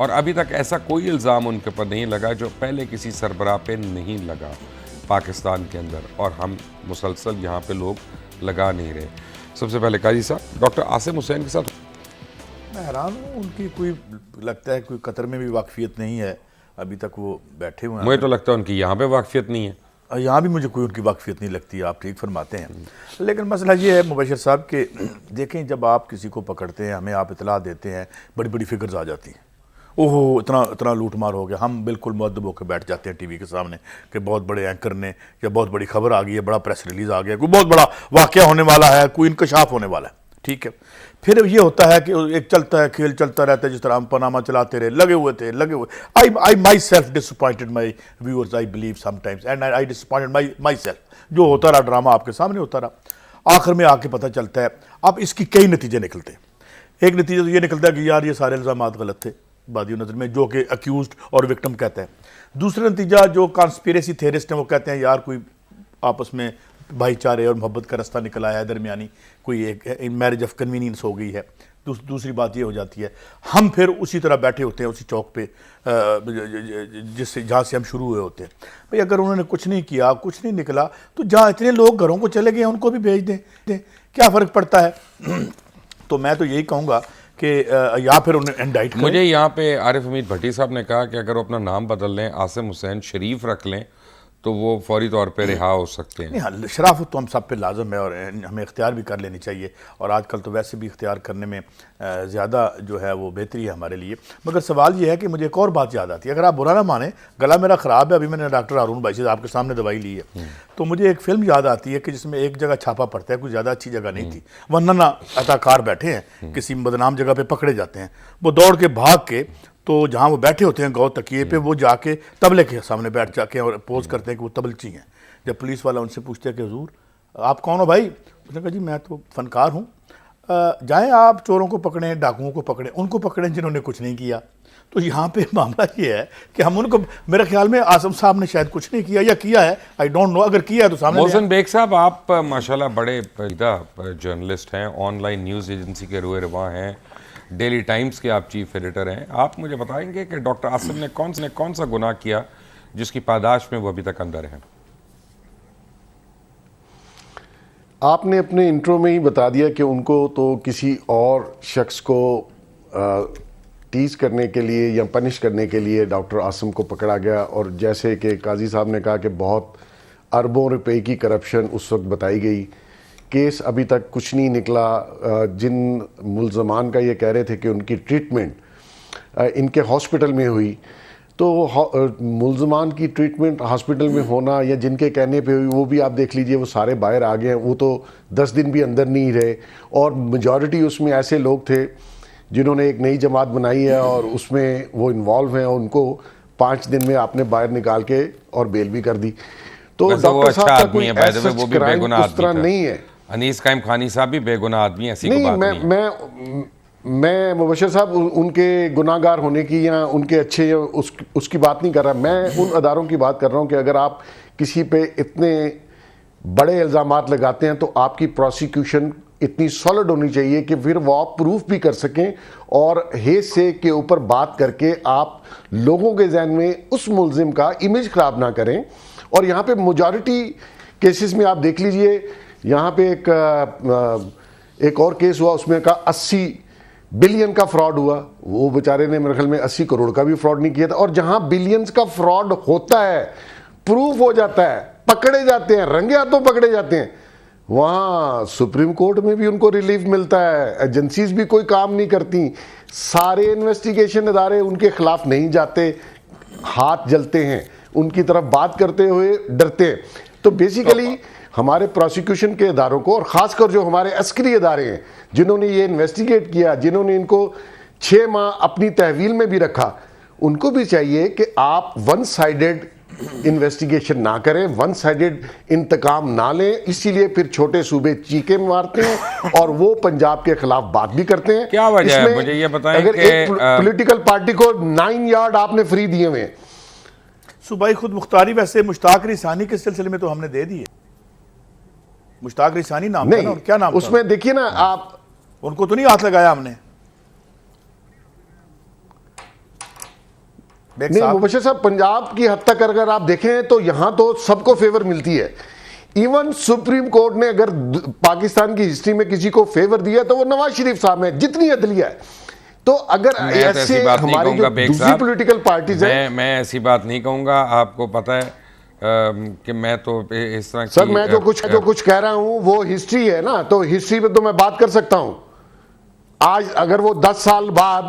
اور ابھی تک ایسا کوئی الزام ان کے اوپر نہیں لگا جو پہلے کسی سربراہ پہ نہیں لگا پاکستان کے اندر، اور ہم مسلسل یہاں پہ لوگ لگا نہیں رہے۔ سب سے پہلے قاضی صاحب ڈاکٹر عاصم حسین کے ساتھ میں حیران ہوں، ان کی کوئی لگتا ہے کوئی قطر میں بھی واقفیت نہیں ہے، ابھی تک وہ بیٹھے ہوئے ہیں۔ مجھے تو لگتا ہے ان کی یہاں پہ واقفیت نہیں ہے، یہاں بھی مجھے کوئی ان کی واقفیت نہیں لگتی، آپ ٹھیک فرماتے ہیں۔ لیکن مسئلہ یہ ہے مبشر صاحب کہ دیکھیں جب آپ کسی کو پکڑتے ہیں، ہمیں آپ اطلاع دیتے ہیں، بڑی بڑی فگرز آ جاتی ہیں، اوہو اتنا لوٹ مار ہو گیا، ہم بالکل مؤدب ہو کے بیٹھ جاتے ہیں ٹی وی کے سامنے کہ بہت بڑے اینکر نے، یا بہت بڑی خبر آ گئی ہے، بڑا پریس ریلیز آ گیا، کوئی بہت بڑا واقعہ ہونے والا ہے، کوئی انکشاف ہونے والا ہے، ٹھیک ہے۔ پھر یہ ہوتا ہے کہ ایک چلتا ہے کھیل چلتا رہتا ہے، جس طرح ہم پاناما چلاتے رہے، لگے ہوئے I myself disappointed my viewers, I believe sometimes, and I disappointed myself. جو ہوتا رہا ڈرامہ آپ کے سامنے ہوتا رہا، آخر میں آ کے پتہ چلتا ہے اب اس کی کئی نتیجے نکلتے ہیں۔ ایک نتیجہ تو یہ نکلتا ہے کہ یار یہ سارے الزامات غلط تھے بادی نظر میں، جو کہ اکیوزڈ اور وکٹم کہتا ہے۔ دوسرا نتیجہ جو کانسپیریسی تھیورسٹ ہیں وہ کہتے ہیں یار کوئی آپس میں بھائی چارے اور محبت کا رستہ نکل آیا ہے، درمیانی کوئی ایک میرج آف کنوینئنس ہو گئی ہے۔ دوسری بات یہ ہو جاتی ہے ہم پھر اسی طرح بیٹھے ہوتے ہیں اسی چوک پہ جہاں سے ہم شروع ہوئے ہوتے ہیں۔ بھئی اگر انہوں نے کچھ نہیں کیا، کچھ نہیں نکلا، تو جہاں اتنے لوگ گھروں کو چلے گئے ان کو بھی بھیج دیں، کیا فرق پڑتا ہے؟ تو میں تو یہی کہوں گا کہ یا پھر انہیں انڈائٹ کریں۔ مجھے یہاں پہ عارف حمید بھٹی صاحب نے کہا کہ اگر وہ اپنا نام بدل لیں، عاصم حسین شریف رکھ لیں تو وہ فوری طور پہ رہا ہو سکتے ہیں۔ نہیں، شرافت تو ہم سب پہ لازم ہے اور ہمیں اختیار بھی کر لینی چاہیے، اور آج کل تو ویسے بھی اختیار کرنے میں زیادہ جو ہے وہ بہتری ہے ہمارے لیے۔ مگر سوال یہ ہے کہ مجھے ایک اور بات یاد آتی ہے، اگر آپ برا نہ مانیں، گلا میرا خراب ہے، ابھی میں نے ڈاکٹر ہارون بھائی سے آپ کے سامنے دوائی لی ہے، تو مجھے ایک فلم یاد آتی ہے کہ جس میں ایک جگہ چھاپا پڑتا ہے، کوئی زیادہ اچھی جگہ نہیں تھی، ورنہ اداکار بیٹھے ہیں کسی بدنام جگہ پہ پکڑے جاتے ہیں، وہ دوڑ کے بھاگ کے تو جہاں وہ بیٹھے ہوتے ہیں گو تکیے پہ، وہ جا کے تبلے کے سامنے بیٹھ جا کے اور پوز کرتے ہیں کہ وہ تبلچی ہیں۔ جب پولیس والا ان سے پوچھتے ہیں کہ حضور آپ کون ہو بھائی؟ اس نے کہا جی میں تو فنکار ہوں، جائیں آپ چوروں کو پکڑیں، ڈاکوؤں کو پکڑیں، ان کو پکڑیں جنہوں نے کچھ نہیں کیا۔ تو یہاں پہ معاملہ یہ ہے کہ ہم ان کو، میرے خیال میں عاصم صاحب نے شاید کچھ نہیں کیا، یا کیا ہے آئی ڈونٹ نو، اگر کیا ہے تو سامنے محسن بیگ صاحب، آپ ماشاءاللہ بڑے پیدا جرنلسٹ ہیں، آن لائن نیوز ایجنسی کے روئے رواں ہیں، ڈیلی ٹائمز کے آپ چیف ایڈیٹر ہیں، آپ مجھے بتائیں گے کہ ڈاکٹر عاصم نے کون سا گناہ کیا جس کی پاداش میں وہ ابھی تک اندر ہیں؟ آپ نے اپنے انٹرو میں ہی بتا دیا کہ ان کو تو کسی اور شخص کو ٹیز کرنے کے لیے یا پنش کرنے کے لیے ڈاکٹر عاصم کو پکڑا گیا، اور جیسے کہ قاضی صاحب نے کہا کہ بہت اربوں روپے کی کرپشن اس وقت بتائی گئی، کیس ابھی تک کچھ نہیں نکلا۔ جن ملزمان کا یہ کہہ رہے تھے کہ ان کی ٹریٹمنٹ ان کے ہاسپٹل میں ہوئی، تو ملزمان کی ٹریٹمنٹ ہاسپٹل میں ہونا یا جن کے کہنے پہ ہوئی، وہ بھی آپ دیکھ لیجئے وہ سارے باہر آ گئے ہیں، وہ تو 10 دن بھی اندر نہیں رہے، اور میجورٹی اس میں ایسے لوگ تھے جنہوں نے ایک نئی جماعت بنائی ہے اور اس میں وہ انوالو ہیں، اور ان کو 5 دن میں آپ نے باہر نکال کے اور بیل بھی کر دی۔ تو ڈاکٹر صاحب کا کوئی ایسا کرائم اس طرح نہیں ہے۔ انیس قائم خانی صاحب بھی بے گناہ آدمی ہیں، ایسی کوئی بات نہیں ہے۔ میں مبشر صاحب ان کے گناہ گار ہونے کی یا ان کے اچھے یا اس کی بات نہیں کر رہا، میں ان اداروں کی بات کر رہا ہوں کہ اگر آپ کسی پہ اتنے بڑے الزامات لگاتے ہیں تو آپ کی پروسیکیوشن اتنی سالڈ ہونی چاہیے کہ پھر وہ آپ پروف بھی کر سکیں، اور ہیز سے کے اوپر بات کر کے آپ لوگوں کے ذہن میں اس ملزم کا امیج خراب نہ کریں۔ اور یہاں پہ میجورٹی کیسز میں آپ دیکھ لیجئے، یہاں پہ ایک اور کیس ہوا، اس میں کا 80 بلین کا فراڈ ہوا، وہ بیچارے نے میرے خیال میں 80 کروڑ کا بھی فراڈ نہیں کیا تھا۔ اور جہاں بلینز کا فراڈ ہوتا ہے، پروف ہو جاتا ہے، پکڑے جاتے ہیں، رنگے ہاتھوں پکڑے جاتے ہیں، وہاں سپریم کورٹ میں بھی ان کو ریلیف ملتا ہے، ایجنسیز بھی کوئی کام نہیں کرتی، سارے انویسٹیگیشن ادارے ان کے خلاف نہیں جاتے، ہاتھ جلتے ہیں، ان کی طرف بات کرتے ہوئے ڈرتے ہیں۔ تو بیسیکلی ہمارے پروسیکیوشن کے اداروں کو، اور خاص کر جو ہمارے عسکری ادارے ہیں جنہوں نے یہ انویسٹیگیٹ کیا، جنہوں نے ان کو 6 ماہ اپنی تحویل میں بھی رکھا، ان کو بھی چاہیے کہ آپ ون سائیڈڈ انویسٹیگیشن نہ کریں، ون سائیڈڈ انتقام نہ لیں۔ اسی لیے پھر چھوٹے صوبے چیخیں مارتے ہیں اور وہ پنجاب کے خلاف بات بھی کرتے ہیں۔ کیا وجہ ہے؟ مجھے یہ بتائیں اگر کہ ایک پولیٹیکل پارٹی کو 9 یارڈ آپ نے فری دیے ہوئے ہیں۔ صوبائی خود مختاری ویسے مشتاق رسانی کے سلسلے میں تو ہم نے دے دی ہے، مشتاق رسانی نام تھا نا، کیا نام تھا اس میں دیکھیے نا، آپ ان کو تو نہیں ہاتھ لگایا ہم نے۔ نہیں مبشر صاحب، پنجاب کی حد تک اگر آپ دیکھیں تو یہاں تو سب کو فیور ملتی ہے. ایون سپریم کورٹ نے اگر پاکستان کی ہسٹری میں کسی کو فیور دیا تو وہ نواز شریف صاحب ہیں، جتنی عدلیہ ہے. تو اگر ایسے ہماری جو دوسری پولیٹیکل پارٹیز ہیں، میں ایسی بات نہیں کہوں گا. آپ کو پتہ ہے کہ میں تو اس طرح سر میں جو کچھ کہہ رہا ہوں وہ ہسٹری ہے نا، تو ہسٹری پہ تو میں بات کر سکتا ہوں. آج اگر وہ 10 سال بعد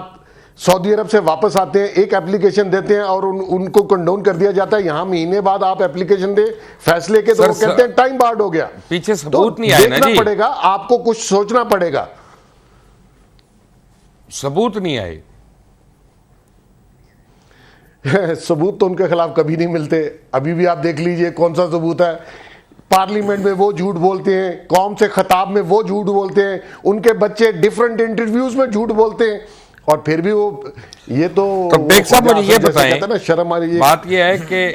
سعودی عرب سے واپس آتے ہیں، ایک اپلیکیشن دیتے ہیں اور ان کو کنڈون کر دیا جاتا ہے، یہاں مہینے بعد آپ اپلیکیشن دیں فیصلے کے، تو وہ کہتے ہیں ٹائم بارڈ ہو گیا. پیچھے ثبوت نہیں آئے نا جی، دیکھنا پڑے گا آپ کو، کچھ سوچنا پڑے گا. ثبوت نہیں آئے. ثبوت تو ان کے خلاف کبھی نہیں ملتے. ابھی بھی آپ دیکھ لیجئے کون سا ثبوت ہے. پارلیمنٹ میں وہ جھوٹ بولتے ہیں، قوم سے خطاب میں وہ جھوٹ بولتے ہیں، ان کے بچے ڈیفرنٹ انٹرویوز میں جھوٹ بولتے ہیں، اور پھر بھی وہ یہ تو بیگ صاحب مجھے یہ بتائیں، شرم آ رہی ہے. بات یہ ہے کہ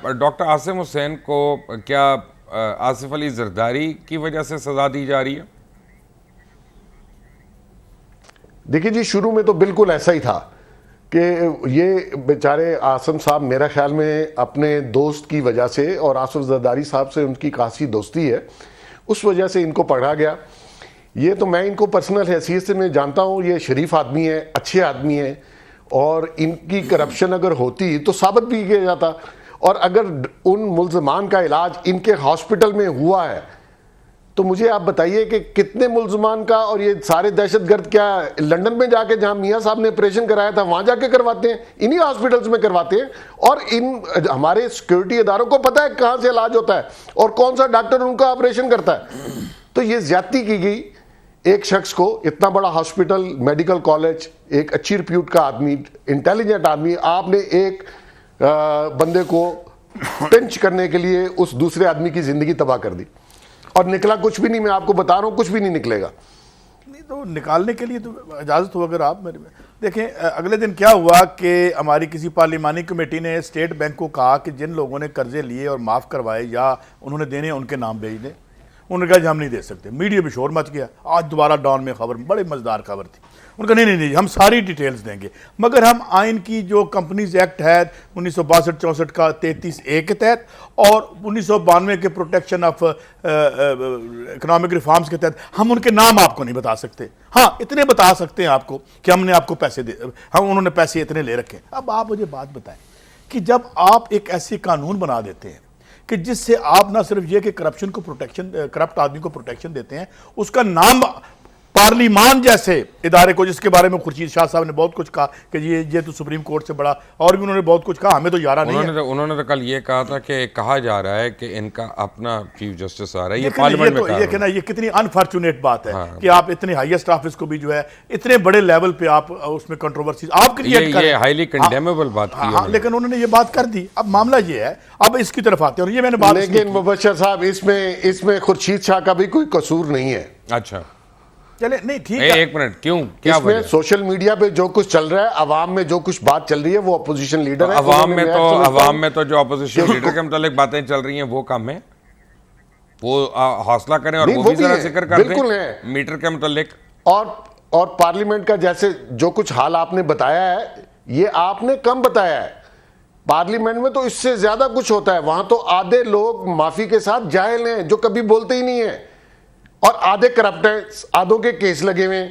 ڈاکٹر عاصم حسین کو کیا آصف علی زرداری کی وجہ سے سزا دی جا رہی ہے؟ دیکھیں جی، شروع میں تو بالکل ایسا ہی تھا کہ یہ بیچارے عاصم صاحب میرا خیال میں اپنے دوست کی وجہ سے، اور آصف زرداری صاحب سے ان کی خاصی دوستی ہے، اس وجہ سے ان کو پکڑا گیا. یہ تو میں ان کو پرسنل حیثیت سے میں جانتا ہوں، یہ شریف آدمی ہے، اچھے آدمی ہیں، اور ان کی کرپشن اگر ہوتی تو ثابت بھی کیا جاتا. اور اگر ان ملزمان کا علاج ان کے ہاسپٹل میں ہوا ہے تو مجھے آپ بتائیے کہ کتنے ملزمان کا، اور یہ سارے دہشت گرد کیا لندن میں جا کے، جہاں میاں صاحب نے آپریشن کرایا تھا وہاں جا کے کرواتے ہیں، انہی ہاسپٹلز میں کرواتے ہیں. اور ان ہمارے سیکورٹی اداروں کو پتہ ہے کہاں سے علاج ہوتا ہے اور کون سا ڈاکٹر ان کا آپریشن کرتا ہے. تو یہ زیادتی کی گئی ایک شخص کو، اتنا بڑا ہاسپٹل، میڈیکل کالج، ایک اچھی ریپیوٹ کا آدمی، انٹیلیجنٹ آدمی، آپ نے ایک بندے کو پنچ کرنے کے لیے اس دوسرے آدمی کی زندگی تباہ کر دی، اور نکلا کچھ بھی نہیں. میں آپ کو بتا رہا ہوں کچھ بھی نہیں نکلے گا. نہیں تو نکالنے کے لیے تو اجازت ہو، اگر آپ دیکھیں اگلے دن کیا ہوا کہ ہماری کسی پارلیمانی کمیٹی نے اسٹیٹ بینک کو کہا کہ جن لوگوں نے قرضے لیے اور معاف کروائے یا انہوں نے دینے ان کے نام بھیج دیں. انہوں نے کہا ہم نہیں دے سکتے. میڈیا میں شور مچ گیا. آج دوبارہ ڈان میں خبر، بڑی مزیدار خبر تھی. ان کا نہیں ہم ساری ڈیٹیلز دیں گے، مگر ہم آئین کی جو کمپنیز ایکٹ ہے 1962-64 کا 33A کے تحت اور 1992 کے پروٹیکشن آف اکنامک ریفارمز کے تحت ہم ان کے نام آپ کو نہیں بتا سکتے. ہاں اتنے بتا سکتے ہیں آپ کو کہ ہم نے آپ کو پیسے دے، انہوں نے پیسے اتنے لے رکھے. اب آپ مجھے بات بتائیں کہ جب آپ ایک ایسی قانون بنا دیتے ہیں کہ جس سے آپ نہ صرف یہ کہ کرپشن کو پروٹیکشن، کرپٹ آدمی کو پروٹیکشن دیتے ہیں، اس کا نام پارلیمان جیسے ادارے کو، جس کے بارے میں خورشید شاہ صاحب نے بہت کچھ کہا کہ یہ تو سپریم کورٹ سے بڑا، اور بھی انہوں نے بہت کچھ کہا، ہمیں تو یارہ نہیں ہے. انہوں نے تو کل یہ کہا تھا کہ کہا جا رہا ہے کہ ان کا اپنا چیف جسٹس آ رہا ہے. یہ پارلیمنٹ میں یہ کہنا، یہ کتنی انفارچونیٹ بات ہے کہ آپ اتنے ہائیسٹ آفس کو بھی جو ہے اتنے بڑے لیول پہ آپ اس میں کنٹروورسیز آپ کریٹ کریں. یہ ہائیلی کنڈیمیبل بات کی ہے. لیکن انہوں نے یہ بات کر دی. اب معاملہ یہ ہے، اب اس کی طرف آتے ہیں، اور یہ میں نے بات. لیکن مبشر صاحب اس میں خورشید شاہ کا بھی کوئی قصور نہیں ہے. اچھا چلے نہیں ٹھیک ہے. ایک منٹ، کیوں؟ کیا اس میں سوشل میڈیا پہ جو کچھ چل رہا ہے، عوام میں جو کچھ بات چل رہی ہے، وہ اپوزیشن لیڈر ہے. عوام میں تو جو اپوزیشن لیڈر کے متعلق باتیں چل رہی ہیں وہ کم ہے، وہ حوصلہ کریں اور وہ بھی ذرا ذکر کر دیں میٹر کے متعلق. اور پارلیمنٹ کا جیسے جو کچھ حال آپ نے بتایا ہے، یہ آپ نے کم بتایا ہے. پارلیمنٹ میں تو اس سے زیادہ کچھ ہوتا ہے. وہاں تو آدھے لوگ معافی کے ساتھ جاہل ہیں جو کبھی بولتے ہی نہیں ہیں، اور آدھے کرپٹ ہیں، آدھوں کے کیس لگے ہوئے ہیں.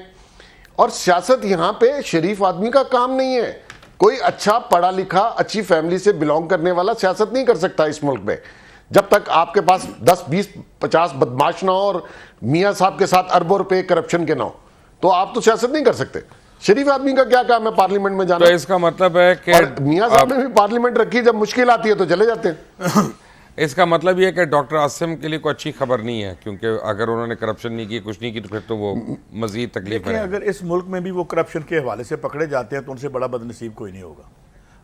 اور سیاست یہاں پہ شریف آدمی کا کام نہیں ہے. کوئی اچھا پڑھا لکھا اچھی فیملی سے بلونگ کرنے والا سیاست نہیں کر سکتا اس ملک میں، جب تک آپ کے پاس 10 20 50 بدماش نہ ہو اور میاں صاحب کے ساتھ اربوں روپے کرپشن کے نہ ہو، تو آپ تو سیاست نہیں کر سکتے. شریف آدمی کا کیا کام ہے پارلیمنٹ میں جانا؟ تو اس کا مطلب ہے کہ میاں صاحب نے بھی پارلیمنٹ رکھی، جب مشکل آتی ہے تو چلے جاتے ہیں. اس کا مطلب یہ کہ ڈاکٹر عاصم کے لیے کوئی اچھی خبر نہیں ہے، کیونکہ اگر انہوں نے کرپشن نہیں کی، کچھ نہیں کی، تو پھر تو وہ مزید تکلیف ہے. اگر اس ملک میں بھی وہ کرپشن کے حوالے سے پکڑے جاتے ہیں تو ان سے بڑا بد نصیب کوئی نہیں ہوگا.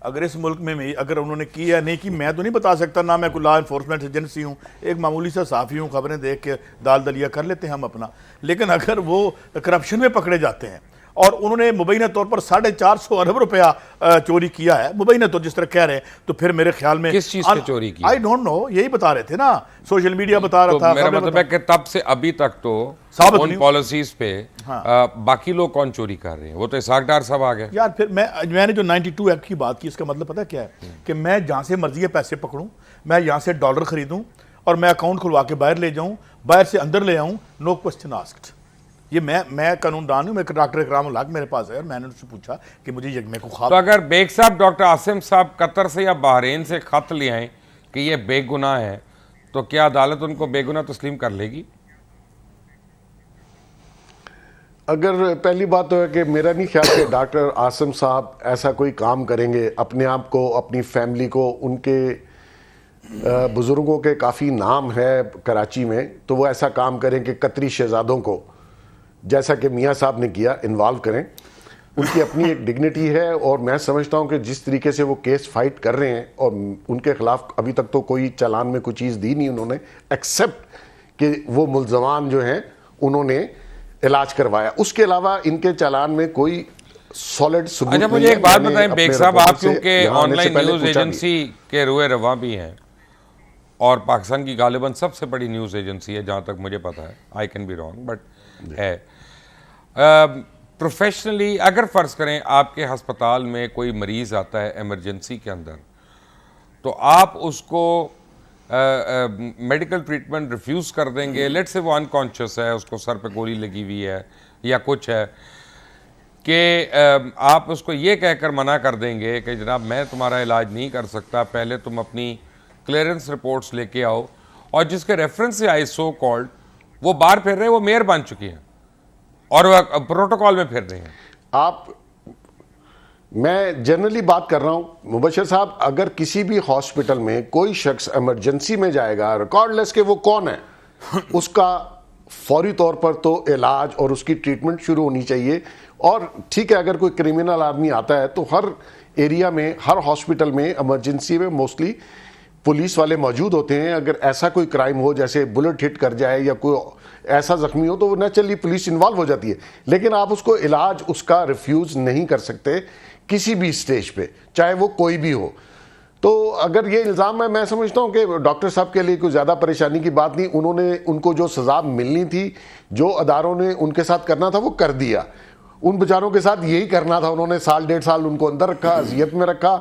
اگر اس ملک میں اگر انہوں نے کی یا نہیں کی، میں تو نہیں بتا سکتا، نہ میں کوئی لا انفورسمنٹ ایجنسی ہوں، ایک معمولی سا صحافی ہوں، خبریں دیکھ کے دال دلیا کر لیتے ہیں ہم اپنا. لیکن اگر وہ کرپشن میں پکڑے جاتے ہیں اور انہوں نے مبینہ طور پر 450 ارب روپیہ چوری کیا ہے مبینہ طور جس طرح کہہ رہے ہیں، تو پھر میرے خیال میں کس چیز سے چوری کی؟ آئی ڈونٹ نو، یہی بتا رہے تھے نا، سوشل میڈیا بتا رہا تھا. میرا مطلب ہے کہ تب سے ابھی تک تو ثابت ان نہیں پالیسیز پہ باقی لوگ کون چوری کر رہے ہیں؟ وہ تو اسحاق ڈار صاحب آ گئے. یار پھر میں نے جو 92 ایکٹ کی بات کی، اس کا مطلب پتہ کیا ہے کہ میں جہاں سے مرضی ہے پیسے پکڑوں، میں یہاں سے ڈالر خریدوں اور میں اکاؤنٹ کھلوا کے باہر لے جاؤں، باہر سے اندر لے آؤں، نو کوسچن آسکڈ. یہ میں قانون دان ہوں. میں ڈاکٹر اکرام الحق میرے پاس ہے اور میں نے اس سے پوچھا کہ مجھے یہ میرے کو خواب. تو اگر بیگ صاحب ڈاکٹر عاصم صاحب قطر سے یا بحرین سے خط لے آئیں کہ یہ بے گناہ ہے، تو کیا عدالت ان کو بے گناہ تسلیم کر لے گی؟ اگر پہلی بات تو ہے کہ میرا نہیں خیال کہ ڈاکٹر عاصم صاحب ایسا کوئی کام کریں گے. اپنے آپ کو، اپنی فیملی کو، ان کے بزرگوں کے کافی نام ہے کراچی میں، تو وہ ایسا کام کریں کہ قطری شہزادوں کو، جیسا کہ میاں صاحب نے کیا، انوالو کریں. ان کی اپنی ایک ڈگنیٹی ہے، اور میں سمجھتا ہوں کہ جس طریقے سے وہ کیس فائٹ کر رہے ہیں، اور ان کے خلاف ابھی تک تو کوئی چالان میں کوئی چیز دی نہیں انہوں نے، ایکسیپٹ کہ وہ ملزمان جو ہیں انہوں نے علاج کروایا. اس کے علاوہ ان کے چالان میں کوئی سالڈ ثبوت نہیں ہے. اچھا مجھے ایک بات بتائیں بیگ صاحب، آپ کیونکہ آن لائن نیوز ایجنسی کے روئے رواں بھی ہیں اور پاکستان کی غالباً سب سے بڑی نیوز ایجنسی ہے جہاں تک مجھے پتا ہے، I can be wrong but ہے. پروفیشنلی اگر فرض کریں آپ کے ہسپتال میں کوئی مریض آتا ہے ایمرجنسی کے اندر، تو آپ اس کو میڈیکل ٹریٹمنٹ ریفیوز کر دیں گے؟ لیٹ سے وہ انکانشیس ہے، اس کو سر پہ گولی لگی ہوئی ہے یا کچھ ہے، کہ آپ اس کو یہ کہہ کر منع کر دیں گے کہ جناب میں تمہارا علاج نہیں کر سکتا، پہلے تم اپنی کلیئرنس رپورٹس لے کے آؤ، اور جس کے ریفرنس سے آئی سو کالڈ وہ باہر پھر رہے ہیں، وہ میئر بن چکی ہیں اور وہ پروٹوکول میں پھر رہے ہیں. میں جنرلی بات کر رہا ہوں مبشر صاحب، اگر کسی بھی ہاسپٹل میں کوئی شخص ایمرجنسی میں جائے گا، ریکارڈ لیس کہ وہ کون ہے، اس کا فوری طور پر تو علاج اور اس کی ٹریٹمنٹ شروع ہونی چاہیے. اور ٹھیک ہے، اگر کوئی کرمنل آدمی آتا ہے تو ہر ایریا میں، ہر ہاسپٹل میں ایمرجنسی میں موسٹلی پولیس والے موجود ہوتے ہیں. اگر ایسا کوئی کرائم ہو جیسے بلٹ ہٹ کر جائے یا کوئی ایسا زخمی ہو تو وہ نیچرلی پولیس انوالو ہو جاتی ہے، لیکن آپ اس کو علاج اس کا ریفیوز نہیں کر سکتے کسی بھی سٹیج پہ، چاہے وہ کوئی بھی ہو. تو اگر یہ الزام ہے، میں سمجھتا ہوں کہ ڈاکٹر صاحب کے لیے کوئی زیادہ پریشانی کی بات نہیں. انہوں نے، ان کو جو سزا ملنی تھی، جو اداروں نے ان کے ساتھ کرنا تھا وہ کر دیا. ان بیچاروں کے ساتھ یہی کرنا تھا. انہوں نے 1.5 سال ان کو اندر رکھا، اذیت میں رکھا.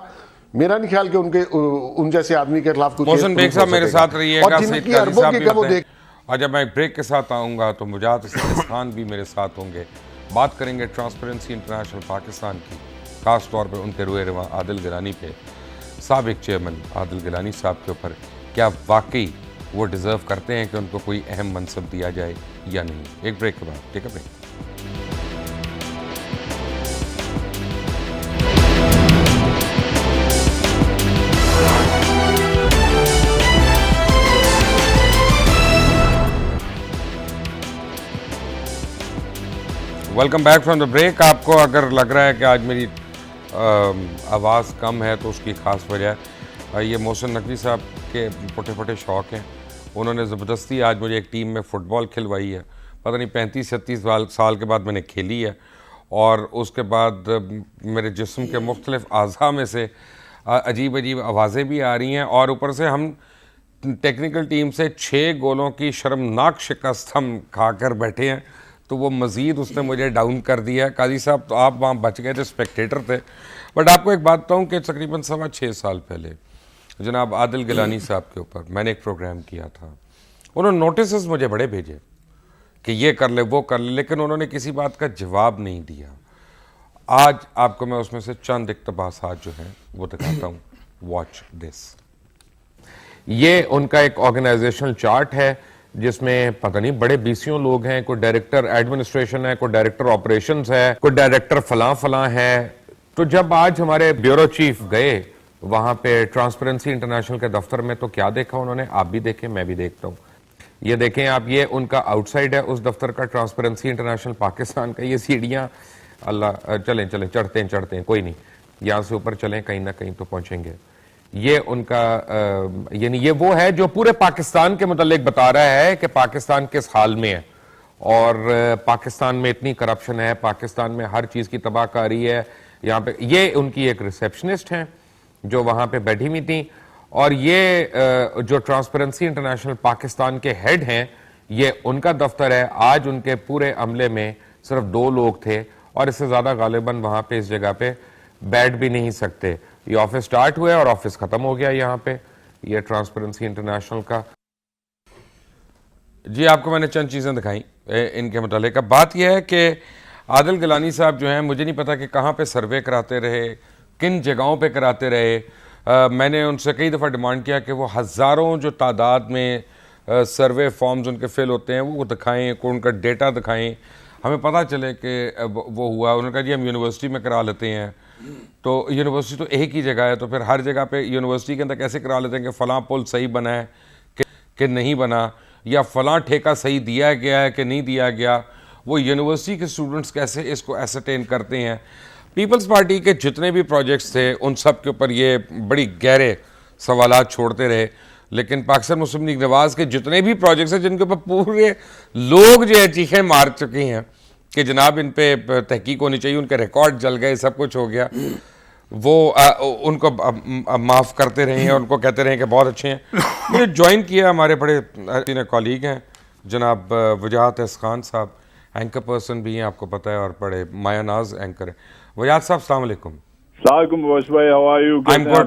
میرا نہیں خیال کہ ان جیسے آدمی کے خلاف کوئی محسن بیگ صاحب میرے ساتھ رہیے گا، سید قاضی صاحب بھی ہوتے ہیں، اور جب میں بریک کے ساتھ آؤں گا تو مجاہد اسد خان بھی میرے ساتھ ہوں گے. بات کریں گے ٹرانسپیرنسی انٹرنیشنل پاکستان کی، خاص طور پہ ان کے روئے رواں عادل گیلانی پہ، سابق چیئرمین عادل گیلانی صاحب کے اوپر. کیا واقعی وہ ڈیزرو کرتے ہیں کہ ان کو کوئی اہم منصب دیا جائے یا نہیں؟ ایک بریک کے بعد. ٹھیک ہے break. Welcome back from the break. آپ کو اگر لگ رہا ہے کہ آج میری آواز کم ہے تو اس کی خاص وجہ ہے یہ محسن نقوی صاحب کے پھٹے پھٹے شوق ہیں. انہوں نے زبردستی آج مجھے ایک ٹیم میں فٹ بال کھلوائی ہے. پتہ نہیں 35-36 سال کے بعد میں نے کھیلی ہے، اور اس کے بعد میرے جسم کے مختلف اعضاء میں سے عجیب عجیب آوازیں بھی آ رہی ہیں، اور اوپر سے ہم ٹیکنیکل ٹیم سے 6 گولوں کی شرمناک شکست ہم کھا کر بیٹھے ہیں. تو وہ مزید اس نے مجھے ڈاؤن کر دیا. قاضی صاحب تو آپ وہاں بچ گئے تھے، اسپیکٹیٹر تھے. بٹ آپ کو ایک بات بتاؤں کہ تقریباً 6.25 سال پہلے جناب عادل گیلانی صاحب کے اوپر میں نے ایک پروگرام کیا تھا. انہوں نے نوٹسز مجھے بڑے بھیجے کہ یہ کر لے وہ کر لے، لیکن انہوں نے کسی بات کا جواب نہیں دیا. آج آپ کو میں اس میں سے چند اقتباسات جو ہیں وہ دکھاتا ہوں. Watch this. یہ ان کا ایک آرگنائزیشنل چارٹ ہے جس میں پتہ نہیں بڑے بیسیوں لوگ ہیں. کوئی ڈائریکٹر ایڈمنسٹریشن ہے، کوئی ڈائریکٹر آپریشنز ہے، کوئی ڈائریکٹر فلاں ہے. تو جب آج ہمارے بیورو چیف گئے وہاں پہ ٹرانسپیرنسی انٹرنیشنل کے دفتر میں، تو کیا دیکھا انہوں نے؟ آپ بھی دیکھیں، میں بھی دیکھتا ہوں. یہ دیکھیں آپ، یہ ان کا آؤٹ سائڈ ہے اس دفتر کا، ٹرانسپیرنسی انٹرنیشنل پاکستان کا. یہ سیڑھیاں، اللہ چلیں چڑھتے ہیں کوئی نہیں، یہاں سے اوپر چلیں، کہیں نہ کہیں تو پہنچیں گے. یہ ان کا یعنی یہ وہ ہے جو پورے پاکستان کے متعلق بتا رہا ہے کہ پاکستان کس حال میں ہے. اور پاکستان میں اتنی کرپشن ہے, پاکستان میں ہر چیز کی تباہ کاری ہے. یہاں پہ یہ ان کی ایک ریسیپشنسٹ ہیں جو وہاں پہ بیٹھی ہوئی تھیں, اور یہ جو ٹرانسپیرنسی انٹرنیشنل پاکستان کے ہیڈ ہیں, یہ ان کا دفتر ہے. آج ان کے پورے عملے میں صرف 2 لوگ تھے, اور اس سے زیادہ غالباً وہاں پہ اس جگہ پہ بیٹھ بھی نہیں سکتے. یہ آفس سٹارٹ ہوا ہے اور آفس ختم ہو گیا یہاں پہ, یہ ٹرانسپیرنسی انٹرنیشنل کا. جی آپ کو میں نے چند چیزیں دکھائیں ان کے متعلق. اب بات یہ ہے کہ عادل گیلانی صاحب جو ہیں, مجھے نہیں پتا کہ کہاں پہ سروے کراتے رہے, کن جگہوں پہ کراتے رہے. میں نے ان سے کئی دفعہ ڈیمانڈ کیا کہ وہ ہزاروں جو تعداد میں سروے فارمز ان کے فل ہوتے ہیں وہ دکھائیں, کو ان کا ڈیٹا دکھائیں, ہمیں پتہ چلے کہ وہ ہوا. انہوں نے کہا جی ہم یونیورسٹی میں کرا لیتے ہیں. تو یونیورسٹی تو ایک ہی جگہ ہے, تو پھر ہر جگہ پہ یونیورسٹی کے اندر کیسے کرا لیتے ہیں کہ فلاں پل صحیح بنا ہے کہ نہیں بنا, یا فلاں ٹھیکہ صحیح دیا گیا ہے کہ نہیں دیا گیا. وہ یونیورسٹی کے اسٹوڈنٹس کیسے اس کو ایسرٹین کرتے ہیں. پیپلز پارٹی کے جتنے بھی پروجیکٹس تھے ان سب کے اوپر یہ بڑی گہرے سوالات چھوڑتے رہے, لیکن پاکستان مسلم لیگ نواز کے جتنے بھی پروجیکٹس ہیں جن کے اوپر پورے لوگ جو ہے چیخیں مار چکے ہیں کہ جناب ان پہ تحقیق ہونی چاہیے, ان کے ریکارڈ جل گئے, سب کچھ ہو گیا, وہ ان کو معاف کرتے رہے ہیں, ان کو کہتے رہے کہ بہت اچھے ہیں. مجھے جوائن کیا ہمارے بڑے کالیگ ہیں جناب وجاہت احس خان صاحب, اینکر پرسن بھی ہیں آپ کو پتہ ہے, اور بڑے مایہ ناز اینکر ہیں. وجاہت صاحب السلام علیکم. السلام علیکم مبشر بھائی, ہاؤ آر یو؟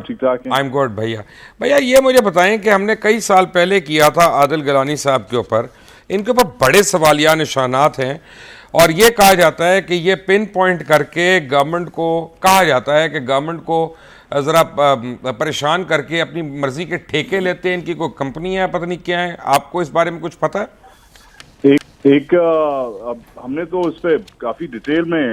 ٹھیک ٹھاک ہیں؟ I'm good بھیا یہ مجھے بتائیں کہ ہم نے کئی سال پہلے کیا تھا عادل گیلانی صاحب کے اوپر, ان کے اوپر بڑے سوالیہ نشانات ہیں, اور یہ کہا جاتا ہے کہ یہ پن پوائنٹ کر کے گورنمنٹ کو کہا جاتا ہے کہ گورنمنٹ کو ذرا پریشان کر کے اپنی مرضی کے ٹھیکے لیتے ہیں, ان کی کوئی کمپنی ہے, پتہ نہیں کیا ہے. آپ کو اس بارے میں کچھ پتہ ہے؟ ایک ہم نے تو اس پہ کافی ڈیٹیل میں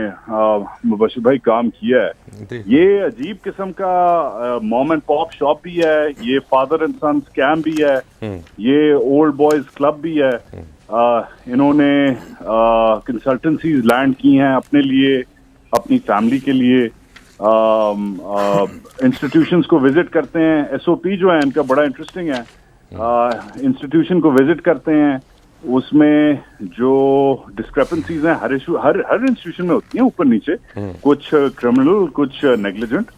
مبشر بھائی کام کیا ہے. یہ عجیب قسم کا موم اینڈ پاپ شاپ بھی ہے, یہ فادر اینڈ سن اسکیم بھی ہے, یہ اولڈ بوائز کلب بھی ہے. انہوں نے کنسلٹنسیز لینڈ کی ہیں اپنے لیے, اپنی فیملی کے لیے. انسٹیٹیوشنز کو وزٹ کرتے ہیں. ایس او پی جو ہے ان کا بڑا انٹرسٹنگ ہے. انسٹیٹیوشن کو وزٹ کرتے ہیں, اس میں جو ڈسکرپنسیز ہیں ہر انسٹیٹیوشن میں ہوتی ہیں اوپر نیچے, کچھ کرمنل کچھ نیگلیجنٹ,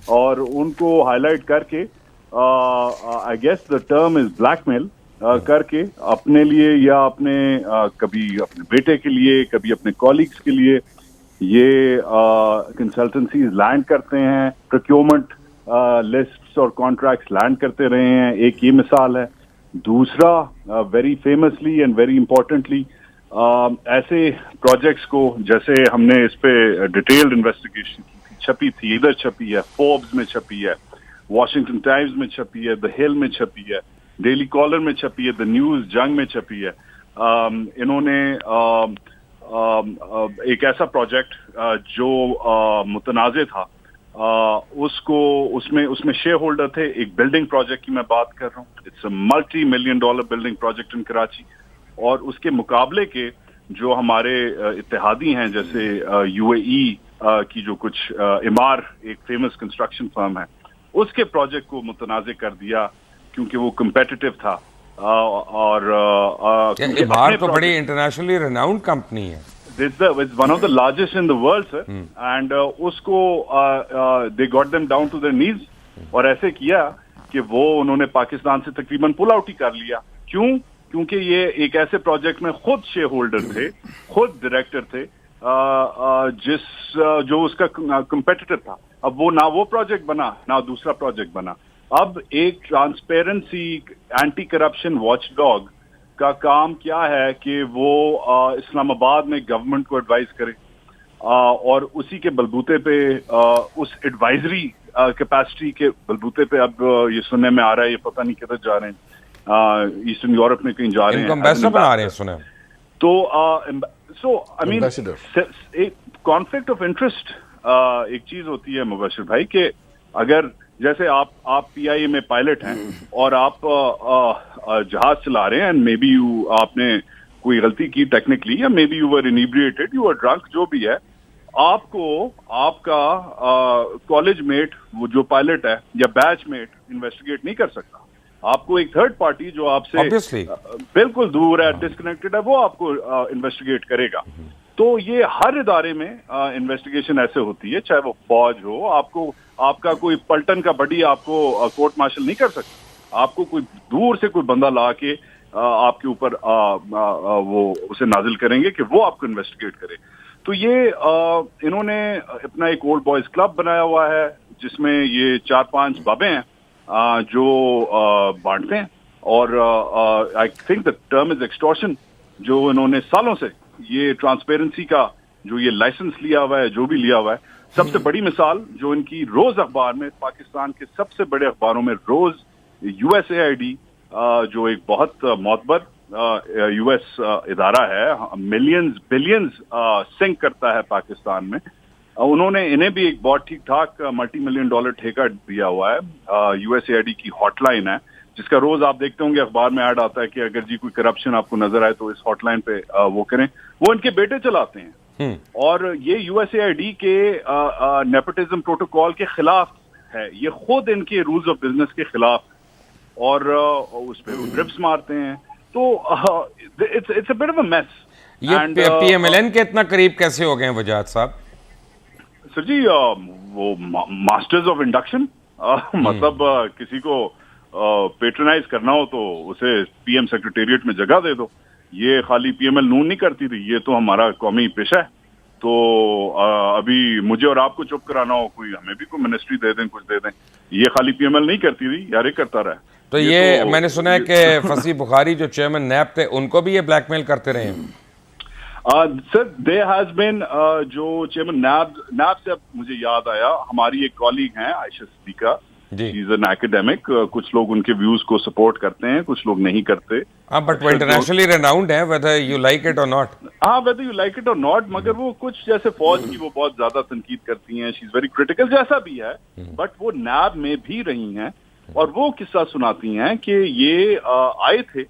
اور ان کو ہائی لائٹ کر کے I guess the term is blackmail کر کے اپنے لیے یا اپنے کبھی اپنے بیٹے کے لیے کبھی اپنے کولیگس کے لیے یہ کنسلٹنسیز لینڈ کرتے ہیں. پروکیورمنٹ لسٹس اور کانٹریکٹس لینڈ کرتے رہے ہیں. ایک یہ مثال ہے. دوسرا very famously and very importantly ایسے پروجیکٹس کو, جیسے ہم نے اس پہ ڈیٹیلڈ انویسٹیگیشن کی تھی, چھپی تھی, ادھر چھپی ہے, فوربس میں چھپی ہے, واشنگٹن ٹائمز میں چھپی ہے, دا ہل میں چھپی ہے, ڈیلی کالر میں چھپی ہے, دا نیوز جنگ میں چھپی ہے. انہوں نے ایک ایسا پروجیکٹ جو متنازع تھا, اس میں شیئر ہولڈر تھے. ایک بلڈنگ پروجیکٹ کی میں بات کر رہا ہوں. It's a multi million dollar building project in Karachi, اور اس کے مقابلے کے جو ہمارے اتحادی ہیں جیسے یو اے ای کی جو کچھ امار ایک فیمس کنسٹرکشن فرم ہے, اس کے پروجیکٹ کو متنازع کر دیا کیونکہ وہ کمپیٹیٹو تھا. اور امار تو بڑی انٹرنیشنلی ریناؤنڈ کمپنی ہے. It's one of the largest in the world, sir. And اس کو they got them down to their knees, اور ایسے کیا کہ وہ انہوں نے پاکستان سے تقریباً پل آؤٹ ہی کر لیا. کیوں؟ کیونکہ یہ ایک ایسے پروجیکٹ میں خود شیئر ہولڈر تھے, خود ڈائریکٹر تھے, جو اس کا کمپیٹیٹر تھا. اب وہ نہ وہ پروجیکٹ بنا نہ دوسرا پروجیکٹ بنا. اب ایک transparency anti corruption watchdog کا کام کیا ہے کہ وہ اسلام آباد میں گورنمنٹ کو ایڈوائز کرے, اور اسی کے بلبوتے پہ اس ایڈوائزری کیپیسٹی کے بلبوتے پہ اب یہ سننے میں آ رہا ہے, یہ پتہ نہیں کدھر جا رہے ہیں, ایسٹرن یورپ میں کہیں جا رہے ہیں, ایمبیسڈر بنا رہے ہیں سنا. تو سو آئی مین ایک کانفلکٹ آف انٹرسٹ ایک چیز ہوتی ہے مبشر بھائی, کہ اگر جیسے آپ پی آئی اے میں پائلٹ ہیں اور آپ جہاز چلا رہے ہیں, اینڈ مے بی آپ نے کوئی غلطی کی ٹیکنیکلی, یا maybe you were inebriated, you were drunk, جو بھی ہے, آپ کو آپ کا کالج میٹ وہ جو پائلٹ ہے یا بیچ میٹ انویسٹیگیٹ نہیں کر سکتا. آپ کو ایک تھرڈ پارٹی جو آپ سے Obviously. بالکل دور ہے, ڈسکنیکٹڈ ہے, وہ آپ کو انویسٹیگیٹ کرے گا. تو یہ ہر ادارے میں انویسٹیگیشن ایسے ہوتی ہے, چاہے وہ فوج ہو. آپ کا کوئی پلٹن کا بڈی آپ کو کورٹ مارشل نہیں کر سکتا. آپ کو کوئی دور سے کوئی بندہ لا کے آپ کے اوپر وہ اسے نازل کریں گے کہ وہ آپ کو انویسٹیگیٹ کرے. تو یہ انہوں نے اپنا ایک اولڈ بوائز کلب بنایا ہوا ہے جس میں یہ 4-5 بابے ہیں جو بانٹتے ہیں, اور آئی تھنک دا ٹرم از ایکسٹورشن, جو انہوں نے سالوں سے یہ ٹرانسپیرنسی کا جو یہ لائسنس لیا ہوا ہے, جو بھی لیا ہوا ہے. سب سے بڑی مثال جو ان کی روز اخبار میں, پاکستان کے سب سے بڑے اخباروں میں روز USAID جو ایک بہت معتبر US ادارہ ہے, ملینز بلینز سنک کرتا ہے پاکستان میں, انہوں نے انہیں بھی ایک بہت ٹھیک ٹھاک $multi-million ٹھیکہ دیا ہوا ہے. USAID کی ہاٹ لائن ہے جس کا روز آپ دیکھتے ہوں گے اخبار میں ایڈ آتا ہے کہ اگر جی کوئی کرپشن آپ کو نظر آئے تو اس ہاٹ لائن پہ وہ کریں. وہ ان کے بیٹے چلاتے ہیں, اور یہ USAID کے نیپوٹزم پروٹوکول کے خلاف ہے. یہ خود ان کے رولز آف بزنس کے خلاف, اور اس پہ ڈرپس مارتے ہیں. تو it's a bit of a mess. یہ PMLN کے اتنا قریب کیسے ہو گئے ہیں وجاہت صاحب؟ سر جی وہ ماسٹرز آف انڈکشن, مطلب کسی کو پیٹرنائز کرنا ہو تو اسے PM سیکریٹریٹ میں جگہ دے دو. یہ خالی PML نون نہیں کرتی تھی, یہ تو ہمارا قومی پیشہ ہے. تو ابھی مجھے اور آپ کو چپ کرانا ہو, کوئی ہمیں بھی کوئی منسٹری دے دیں, کچھ دے دیں. یہ خالی PML نہیں کرتی تھی, یار یہ کرتا رہا. تو یہ میں نے سنا ہے کہ فصیح بخاری جو چیئرمین نیب تھے ان کو بھی یہ بلیک میل کرتے رہے ہیں. سر دیر ہیز بین جو چیئرمین نیب سے اب مجھے یاد آیا, ہماری ایک کالیگ ہیں عائشہ صدیقہ, جی, ہی از این ایکیڈیمک. کچھ لوگ ان کے ویوز کو سپورٹ کرتے ہیں, کچھ لوگ نہیں کرتے. ہاں, بٹ وہ انٹرنیشنلی ریناؤنڈ ہیں, whether you like it or not. ہاں, whether you like it or not, مگر وہ کچھ جیسے فوج کی وہ بہت زیادہ تنقید کرتی ہیں. شی از ویری کریٹیکل, جیسا بھی ہے, بٹ وہ نیب میں بھی رہی ہیں, اور وہ قصہ سناتی ہیں کہ یہ آئے تھے,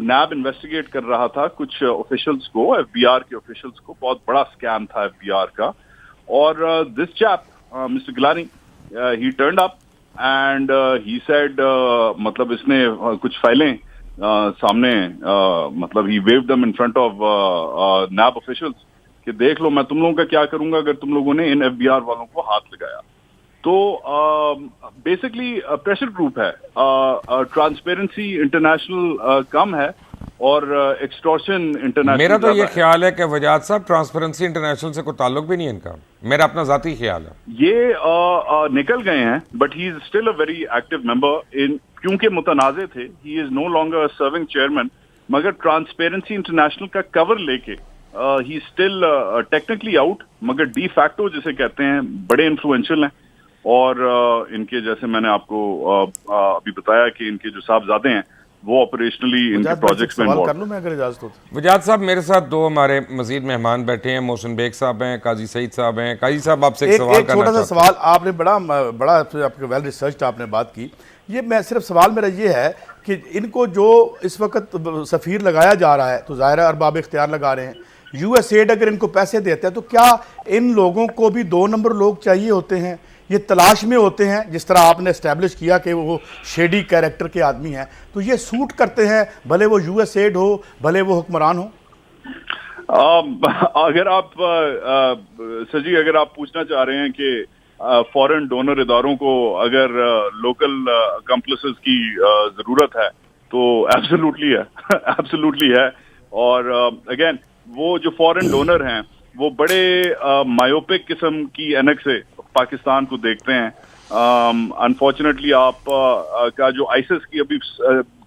نیب انویسٹیگیٹ کر رہا تھا کچھ آفیشلز کو, FBR کے آفیشلز کو. بہت بڑا اسکیم تھا FBR کا, اور this chap mister Gilani he turned up and he said, مطلب اس نے کچھ فائلیں سامنے, مطلب he waved them in front of NAB officials کہ دیکھ لو میں تم لوگوں کا کیا کروں گا اگر تم لوگوں نے ان FBR والوں کو ہاتھ لگایا. تو بیسکلی پریشر گروپ ہے, ٹرانسپیرنسی انٹرنیشنل کم ہے, اور ایکسٹورشن انٹرنیشنل. میرا تو یہ خیال ہے کہ وجاہت صاحب ٹرانسپیرنسی انٹرنیشنل سے کوئی تعلق بھی نہیں ہے ان کا, میرا اپنا ذاتی خیال ہے. یہ نکل گئے ہیں, but he is still a very active member in, کیونکہ متنازع تھے. He is no longer serving chairman, مگر ٹرانسپیرنسی انٹرنیشنل کا کور لے کے ہی اسٹل ٹیکنیکلی آؤٹ, مگر ڈی فیکٹو جسے کہتے ہیں بڑے انفلوئنشل ہیں. اور ان کے جیسے میں نے آپ کو ابھی بتایا کہ ان کے جو صاحبزادے ہیں وہ آپریشنلی ان کے پروجیکٹس میں سوال کر لوں میں اگر اجازت ہو تو. وجاہت صاحب میرے ساتھ دو ہمارے مزید مہمان بیٹھے ہیں, محسن بیگ صاحب ہیں, قاضی سعید صاحب ہیں. قاضی صاحب آپ سے ایک سوال کرنا چھوٹا چاہتا سا سوال, آپ نے بڑا آپ کے ویل ریسرچ آپ نے بات کی. یہ میں صرف سوال میرا یہ ہے کہ ان کو جو اس وقت سفیر لگایا جا رہا ہے تو ظاہر ہے ارباب اختیار لگا رہے ہیں. USAID اگر ان کو پیسے دیتے ہیں تو کیا ان لوگوں کو بھی 2 نمبر لوگ چاہیے ہوتے ہیں, یہ تلاش میں ہوتے ہیں, جس طرح آپ نے اسٹیبلش کیا کہ وہ شیڈی کیریکٹر کے آدمی ہیں, تو یہ سوٹ کرتے ہیں بھلے وہ USAID ہو بھلے وہ حکمران ہو؟ اگر آپ سر جی اگر آپ پوچھنا چاہ رہے ہیں کہ فورن ڈونر اداروں کو اگر لوکل کمپلسز کی ضرورت ہے تو ایبسولوٹلی ہے. اور اگین وہ جو فورن ڈونر ہیں وہ بڑے مایوپک قسم کی اینک سے پاکستان کو دیکھتے ہیں. انفارچونیٹلی آپ کا جو آئیسس کی ابھی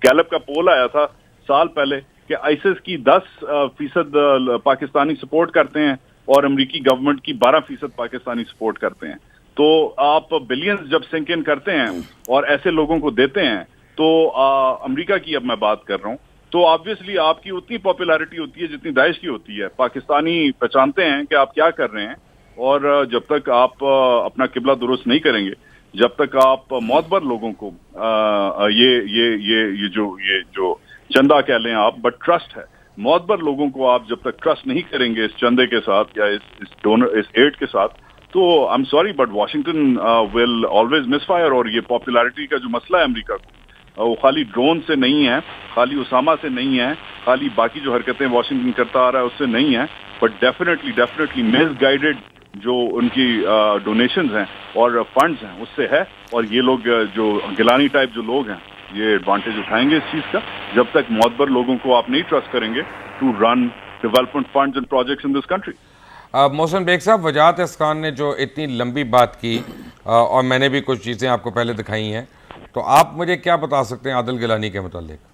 گیلپ کا پول آیا تھا سال پہلے کہ آئیسس کی 10% پاکستانی سپورٹ کرتے ہیں اور امریکی گورنمنٹ کی 12% پاکستانی سپورٹ کرتے ہیں. تو آپ بلینز جب سنک ان کرتے ہیں اور ایسے لوگوں کو دیتے ہیں تو امریکہ کی اب میں بات کر رہا ہوں, تو آبویسلی آپ کی اتنی پاپولیرٹی ہوتی ہے جتنی داعش کی ہوتی ہے. پاکستانی پہچانتے ہیں کہ آپ کیا کر رہے ہیں, اور جب تک آپ اپنا قبلہ درست نہیں کریں گے, جب تک آپ معتبر لوگوں کو یہ جو چندہ کہہ لیں آپ, بٹ ٹرسٹ ہے, معتبر لوگوں کو آپ جب تک ٹرسٹ نہیں کریں گے اس چندے کے ساتھ یا اس ایڈ کے ساتھ, تو I am sorry but Washington will always miss fire. اور یہ پاپولیرٹی کا جو مسئلہ ہے امریکہ کو, وہ خالی ڈرون سے نہیں ہے, خالی اسامہ سے نہیں ہے, خالی باقی جو حرکتیں واشنگٹن کرتا آ رہا ہے اس سے نہیں ہے, بٹ ڈیفینیٹلی مس گائیڈڈ جو ان کی ڈونیشنز ہیں اور فنڈز ہیں اس سے ہے. اور یہ لوگ جو گیلانی ٹائپ جو لوگ ہیں یہ ایڈوانٹیج اٹھائیں گے اس چیز کا, جب تک معتبر لوگوں کو آپ نہیں ٹرسٹ کریں گے to run development funds and projects in this country. محسن بیگ صاحب, وجاہت اسخان نے جو اتنی لمبی بات کی اور میں نے بھی کچھ چیزیں آپ کو پہلے دکھائی ہیں, تو آپ مجھے کیا بتا سکتے ہیں عادل گیلانی کے متعلق؟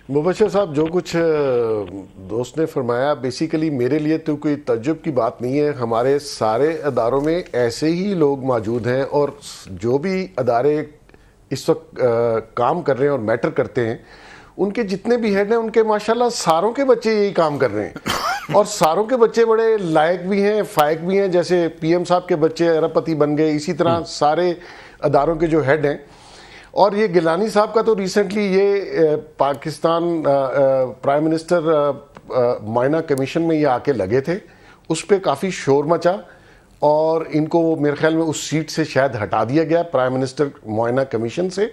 مبشر صاحب, جو کچھ دوست نے فرمایا بیسیکلی میرے لیے تو کوئی تعجب کی بات نہیں ہے. ہمارے سارے اداروں میں ایسے ہی لوگ موجود ہیں, اور جو بھی ادارے اس وقت کام کر رہے ہیں اور میٹر کرتے ہیں, ان کے جتنے بھی ہیڈ ہیں ان کے ماشاءاللہ ساروں کے بچے یہی کام کر رہے ہیں, اور ساروں کے بچے بڑے لائق بھی ہیں, فائق بھی ہیں. جیسے پی ایم صاحب کے بچے ارب پتی بن گئے, اسی طرح سارے اداروں کے جو ہیڈ ہیں. اور یہ گیلانی صاحب کا تو ریسنٹلی یہ پاکستان پرائم منسٹر معائنہ کمیشن میں یہ آ کے لگے تھے, اس پہ کافی شور مچا, اور ان کو میرے خیال میں اس سیٹ سے شاید ہٹا دیا گیا پرائم منسٹر معائنہ کمیشن سے.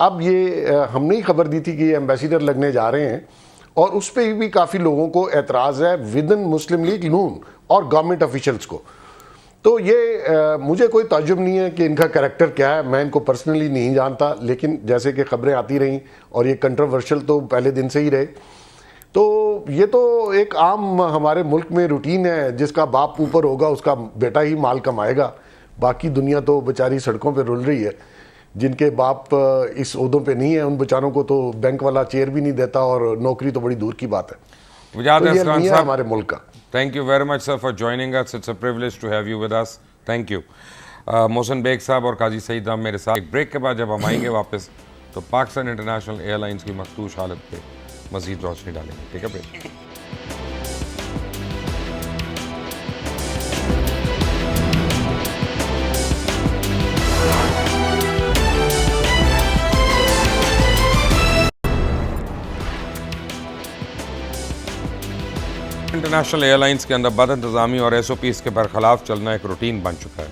اب یہ ہم نے ہی خبر دی تھی کہ یہ ایمبیسیڈر لگنے جا رہے ہیں, اور اس پہ بھی کافی لوگوں کو اعتراض ہے ود ان مسلم لیگ نون اور گورنمنٹ آفیشلز کو. تو یہ مجھے کوئی تعجب نہیں ہے کہ ان کا کریکٹر کیا ہے, میں ان کو پرسنلی نہیں جانتا, لیکن جیسے کہ خبریں آتی رہیں اور یہ کنٹروورشل تو پہلے دن سے ہی رہے, تو یہ تو ایک عام ہمارے ملک میں روٹین ہے, جس کا باپ اوپر ہوگا اس کا بیٹا ہی مال کمائے گا. باقی دنیا تو بیچاری سڑکوں پہ رول رہی ہے, جن کے باپ اس عہدوں پہ نہیں ہیں ان بیچاروں کو تو بینک والا چیئر بھی نہیں دیتا, اور نوکری تو بڑی دور کی بات ہے. وجاہت تو یہ اسخان نہیں ہے صاحب, ہمارے ملک کا. Thank you very much, sir, for joining us. It's a privilege to have you with us. Thank you. Mohsin Baig صاحب اور قاضی سعید احمد میرے ساتھ. ایک بریک کے بعد جب ہم آئیں گے واپس تو پاکستان انٹرنیشنل ایئر لائنز کی مخدوش حالت پہ مزید روشنی ڈالیں گے. ٹھیک ہے بریک. انٹرنیشنل ایئر لائنز کے اندر بد انتظامی اور ایس او پیز کے برخلاف چلنا ایک روٹین بن چکا ہے,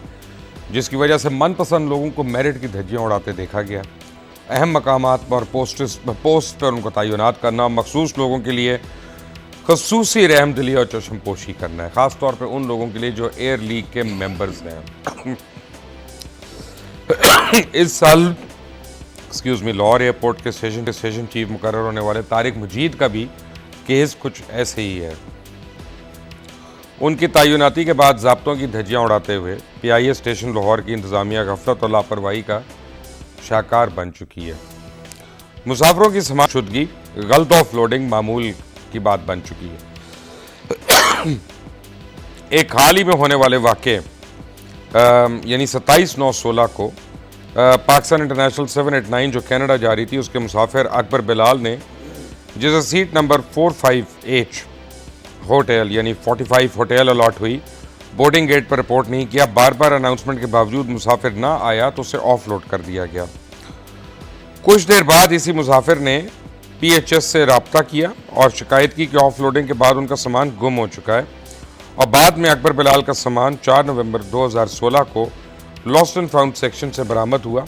جس کی وجہ سے من پسند لوگوں کو میرٹ کی دھجیاں اڑاتے دیکھا گیا. اہم مقامات پر پوسٹ پر ان کو تعینات کرنا, مخصوص لوگوں کے لیے خصوصی رحم دلی اور چشم پوشی کرنا ہے, خاص طور پہ ان لوگوں کے لیے جو ایئر لیگ کے ممبرز ہیں. اس سال لاہور ایئرپورٹ کے اسٹیشن چیف مقرر ہونے والے طارق مجید کا بھی کیس کچھ ایسے ہی ہے. ان کی تعیناتی کے بعد ضابطوں کی دھجیاں اڑاتے ہوئے پی آئی اے اسٹیشن لاہور کی انتظامیہ غفلت اور لاپرواہی کا شاکار بن چکی ہے. مسافروں کی سماج شدگی, غلط آف لوڈنگ معمول کی بات بن چکی ہے. ایک حال ہی میں ہونے والے واقعے یعنی 27/9/16 کو پاکستان انٹرنیشنل 789 جو کینیڈا جا رہی تھی, اس کے مسافر اکبر بلال نے جسے سیٹ نمبر 45H ہوٹل یعنی 45 ہوٹل الاٹ ہوئی, بورڈنگ گیٹ پر رپورٹ نہیں کیا. بار بار اناؤنسمنٹ کے باوجود مسافر نہ آیا تو اسے آف لوڈ کر دیا گیا. کچھ دیر بعد اسی مسافر نے پی ایچ ایس سے رابطہ کیا اور شکایت کی کہ آف لوڈنگ کے بعد ان کا سامان گم ہو چکا ہے, اور بعد میں اکبر بلال کا سامان 4 نومبر 2016 کو لاسٹ اینڈ فاؤنڈ سیکشن سے برآمد ہوا.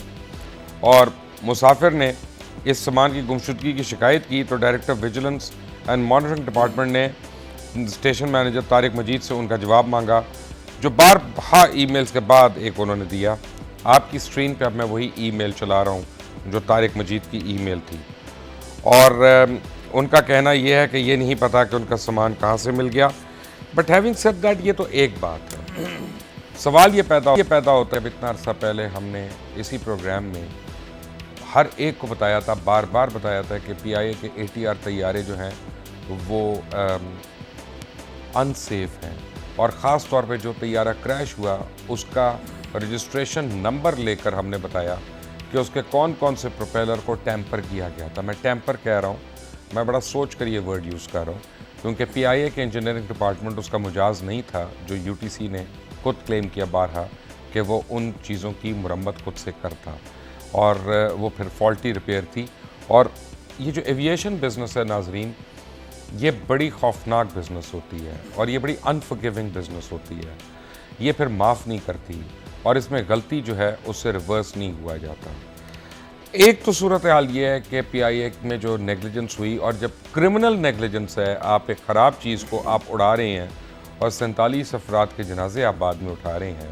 اور مسافر نے اس سامان کی گمشدگی کی شکایت کی تو director vigilance and monitoring department نے اسٹیشن مینیجر طارق مجید سے ان کا جواب مانگا, جو بارہا ای میلز کے بعد ایک انہوں نے دیا. آپ کی اسکرین پہ اب میں وہی ای میل چلا رہا ہوں جو طارق مجید کی ای میل تھی, اور ان کا کہنا یہ ہے کہ یہ نہیں پتا کہ ان کا سامان کہاں سے مل گیا. بٹ ہیونگ سیڈ دیٹ, یہ تو ایک بات ہے. سوال یہ پیدا ہوتا ہے, اب اتنا عرصہ پہلے ہم نے اسی پروگرام میں ہر ایک کو بتایا تھا, بار بار بتایا تھا کہ پی آئی اے کے ATR طیارے جو ہیں وہ انسیف ہیں, اور خاص طور پہ جو طیارہ کریش ہوا اس کا رجسٹریشن نمبر لے کر ہم نے بتایا کہ اس کے کون کون سے پروپیلر کو ٹیمپر کیا گیا تھا. میں ٹیمپر کہہ رہا ہوں, میں بڑا سوچ کر یہ ورڈ یوز کر رہا ہوں, کیونکہ پی آئی اے کے انجینئرنگ ڈپارٹمنٹ اس کا مجاز نہیں تھا جو UTC نے خود کلیم کیا بارہا کہ وہ ان چیزوں کی مرمت خود سے کرتا, اور وہ پھر فالٹی ریپیئر تھی. اور یہ جو ایویشن بزنس ہے ناظرین, یہ بڑی خوفناک بزنس ہوتی ہے, اور یہ بڑی انفرگیونگ بزنس ہوتی ہے. یہ پھر معاف نہیں کرتی. اور اس میں غلطی جو ہے اس سے ریورس نہیں ہوا جاتا. ایک تو صورتحال یہ ہے کہ پی آئی اے میں جو نیگلیجنس ہوئی, اور جب کرمنل نیگلیجنس ہے, آپ ایک خراب چیز کو آپ اڑا رہے ہیں اور 47 افراد کے جنازے آپ بعد میں اٹھا رہے ہیں,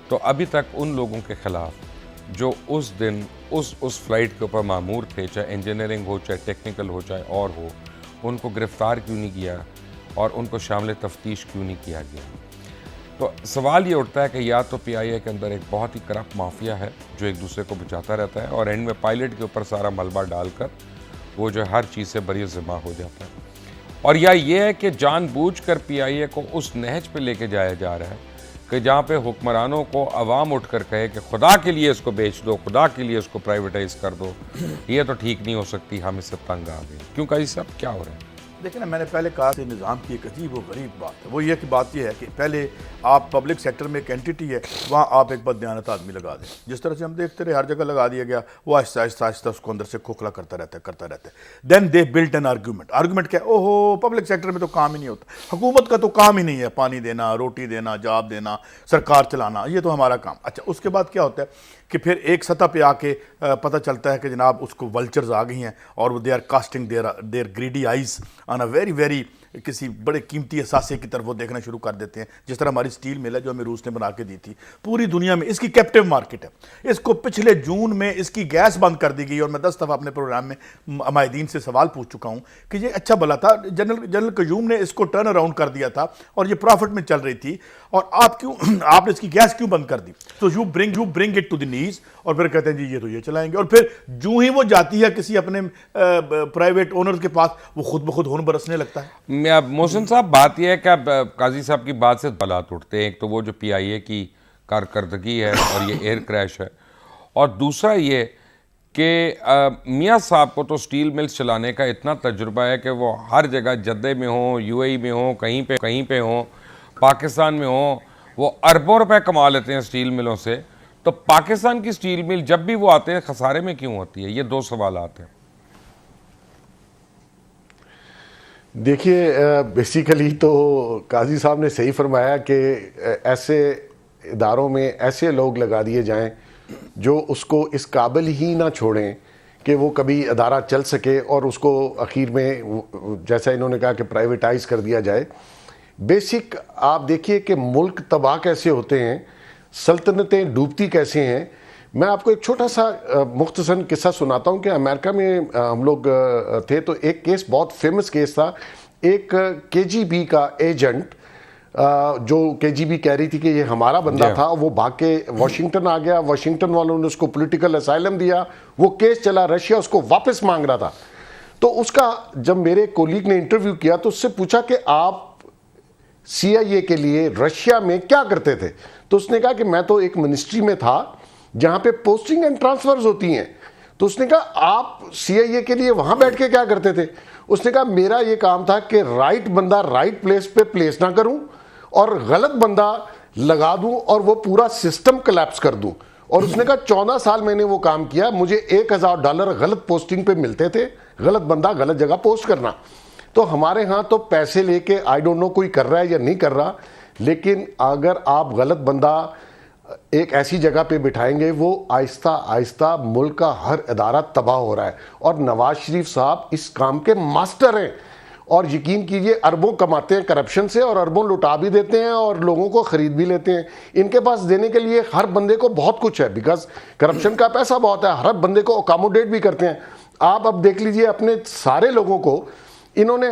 تو ابھی تک ان لوگوں کے خلاف جو اس دن اس فلائٹ کے اوپر مامور تھے, چاہے انجینئرنگ ہو, چاہے ٹیکنیکل ہو, چاہے اور ہو, ان کو گرفتار کیوں نہیں کیا اور ان کو شامل تفتیش کیوں نہیں کیا گیا. تو سوال یہ اٹھتا ہے کہ یا تو پی آئی اے کے اندر ایک بہت ہی کرپٹ مافیا ہے جو ایک دوسرے کو بچاتا رہتا ہے, اور اینڈ میں پائلٹ کے اوپر سارا ملبہ ڈال کر وہ جو ہر چیز سے بری ذمہ ہو جاتا ہے, اور یا یہ ہے کہ جان بوجھ کر پی آئی اے کو اس نہج پہ لے کے جایا جا رہا ہے کہ جہاں پہ حکمرانوں کو عوام اٹھ کر کہے کہ خدا کے لیے اس کو بیچ دو, خدا کے لیے اس کو پرائیویٹائز کر دو, یہ تو ٹھیک نہیں ہو سکتی, ہم اس سے تنگ آ گئے. کیوں قاضی صاحب کیا ہو رہا ہے؟ دیکھیں نا, میں نے پہلے کہا کہ نظام کی ایک عجیب و غریب بات ہے. وہ یہ کہ بات یہ ہے کہ پہلے آپ پبلک سیکٹر میں ایک اینٹیٹی ہے, وہاں آپ ایک بددیانت آدمی لگا دیں. جس طرح سے ہم دیکھتے رہے ہر جگہ لگا دیا گیا, وہ آہستہ آہستہ اس کو اندر سے کھوکھلا کرتا رہتا ہے. دین دے بلٹ این آرگومنٹ کیا, اوہو پبلک سیکٹر میں تو کام ہی نہیں ہوتا, حکومت کا تو کام ہی نہیں ہے پانی دینا, روٹی دینا, جاب دینا, سرکار چلانا, یہ تو ہمارا کام. اچھا, اس کے بعد کیا ہوتا ہے کہ پھر ایک سطح پہ آ کے پتہ چلتا ہے کہ جناب اس کو ولچرز آ گئی ہیں اور وہ they are casting their greedy eyes on a very کسی بڑے قیمتی اثاثے کی طرف وہ دیکھنا شروع کر دیتے ہیں. جس طرح ہماری سٹیل مل ہے جو ہمیں روس نے بنا کے دی تھی, پوری دنیا میں اس کی کیپٹیو مارکیٹ ہے. اس کو پچھلے جون میں اس کی گیس بند کر دی گئی, اور میں 10 دفعہ اپنے پروگرام میں عمائدین سے سوال پوچھ چکا ہوں کہ یہ اچھا بلا تھا, جنرل قیوم نے اس کو ٹرن اراؤنڈ کر دیا تھا اور یہ پروفٹ میں چل رہی تھی, اور آپ نے اس کی گیس کیوں بند کر دی؟ تو you bring it to the knees, اور پھر کہتے ہیں جی یہ تو یہ چلائیں گے, اور پھر جو ہی وہ جاتی ہے کسی اپنے پرائیویٹ اونر کے پاس, وہ خود بخود ہون برسنے لگتا ہے. محسن صاحب, بات یہ ہے کہ اب قاضی صاحب کی بات سے بلات اٹھتے ہیں. ایک تو وہ جو پی آئی اے کی کارکردگی ہے اور یہ ایئر کریش ہے, اور دوسرا یہ کہ میاں صاحب کو تو سٹیل ملز چلانے کا اتنا تجربہ ہے کہ وہ ہر جگہ جدہ میں ہوں, یو اے ای میں ہوں, کہیں پہ ہوں, پاکستان میں ہوں, وہ اربوں روپے کما لیتے ہیں سٹیل ملوں سے. تو پاکستان کی سٹیل مل جب بھی وہ آتے ہیں خسارے میں کیوں ہوتی ہے؟ یہ دو سوالات ہیں. دیکھیے, بیسیکلی تو قاضی صاحب نے صحیح فرمایا کہ ایسے اداروں میں ایسے لوگ لگا دیے جائیں جو اس کو اس قابل ہی نہ چھوڑیں کہ وہ کبھی ادارہ چل سکے, اور اس کو اخیر میں جیسا انہوں نے کہا کہ پرائیویٹائز کر دیا جائے. بیسک آپ دیکھیے کہ ملک تباہ کیسے ہوتے ہیں, سلطنتیں ڈوبتی کیسے ہیں. میں آپ کو ایک چھوٹا سا مختصر قصہ سناتا ہوں کہ امریکہ میں ہم لوگ تھے, تو ایک کیس بہت فیمس کیس تھا. ایک کے جی بی کا ایجنٹ جو کے جی بی کہہ رہی تھی کہ یہ ہمارا بندہ تھا, وہ بھاگ کے واشنگٹن آ گیا. واشنگٹن والوں نے اس کو پولیٹیکل اسائلم دیا, وہ کیس چلا, رشیا اس کو واپس مانگ رہا تھا. تو اس کا جب میرے کولیگ نے انٹرویو کیا تو اس سے پوچھا کہ آپ سی آئی اے کے لیے رشیا میں کیا کرتے تھے؟ تو اس نے کہا کہ میں تو ایک منسٹری میں تھا جہاں پہ پوسٹنگ اینڈ ٹرانسفرز ہوتی ہیں. تو اس نے کہا آپ سی آئی اے کے لیے وہاں بیٹھ کے کیا کرتے تھے؟ اس نے کہا میرا یہ کام تھا کہ رائٹ بندہ رائٹ پلیس پہ پلیس نہ کروں اور غلط بندہ لگا دوں اور وہ پورا سسٹم کلیپس کر دوں. اور اس نے کہا 14 سال میں نے وہ کام کیا, مجھے $1000 غلط پوسٹنگ پہ ملتے تھے, غلط بندہ غلط جگہ پوسٹ کرنا. تو ہمارے ہاں تو پیسے لے کے آئی ڈونٹ نو کوئی کر رہا ہے یا نہیں کر رہا, لیکن اگر آپ غلط بندہ ایک ایسی جگہ پہ بٹھائیں گے, وہ آہستہ آہستہ ملک کا ہر ادارہ تباہ ہو رہا ہے. اور نواز شریف صاحب اس کام کے ماسٹر ہیں, اور یقین کیجئے اربوں کماتے ہیں کرپشن سے, اور اربوں لٹا بھی دیتے ہیں اور لوگوں کو خرید بھی لیتے ہیں. ان کے پاس دینے کے لیے ہر بندے کو بہت کچھ ہے, بیکاز کرپشن کا پیسہ بہت ہے, ہر بندے کو اکاموڈیٹ بھی کرتے ہیں. آپ اب دیکھ لیجئے اپنے سارے لوگوں کو انہوں نے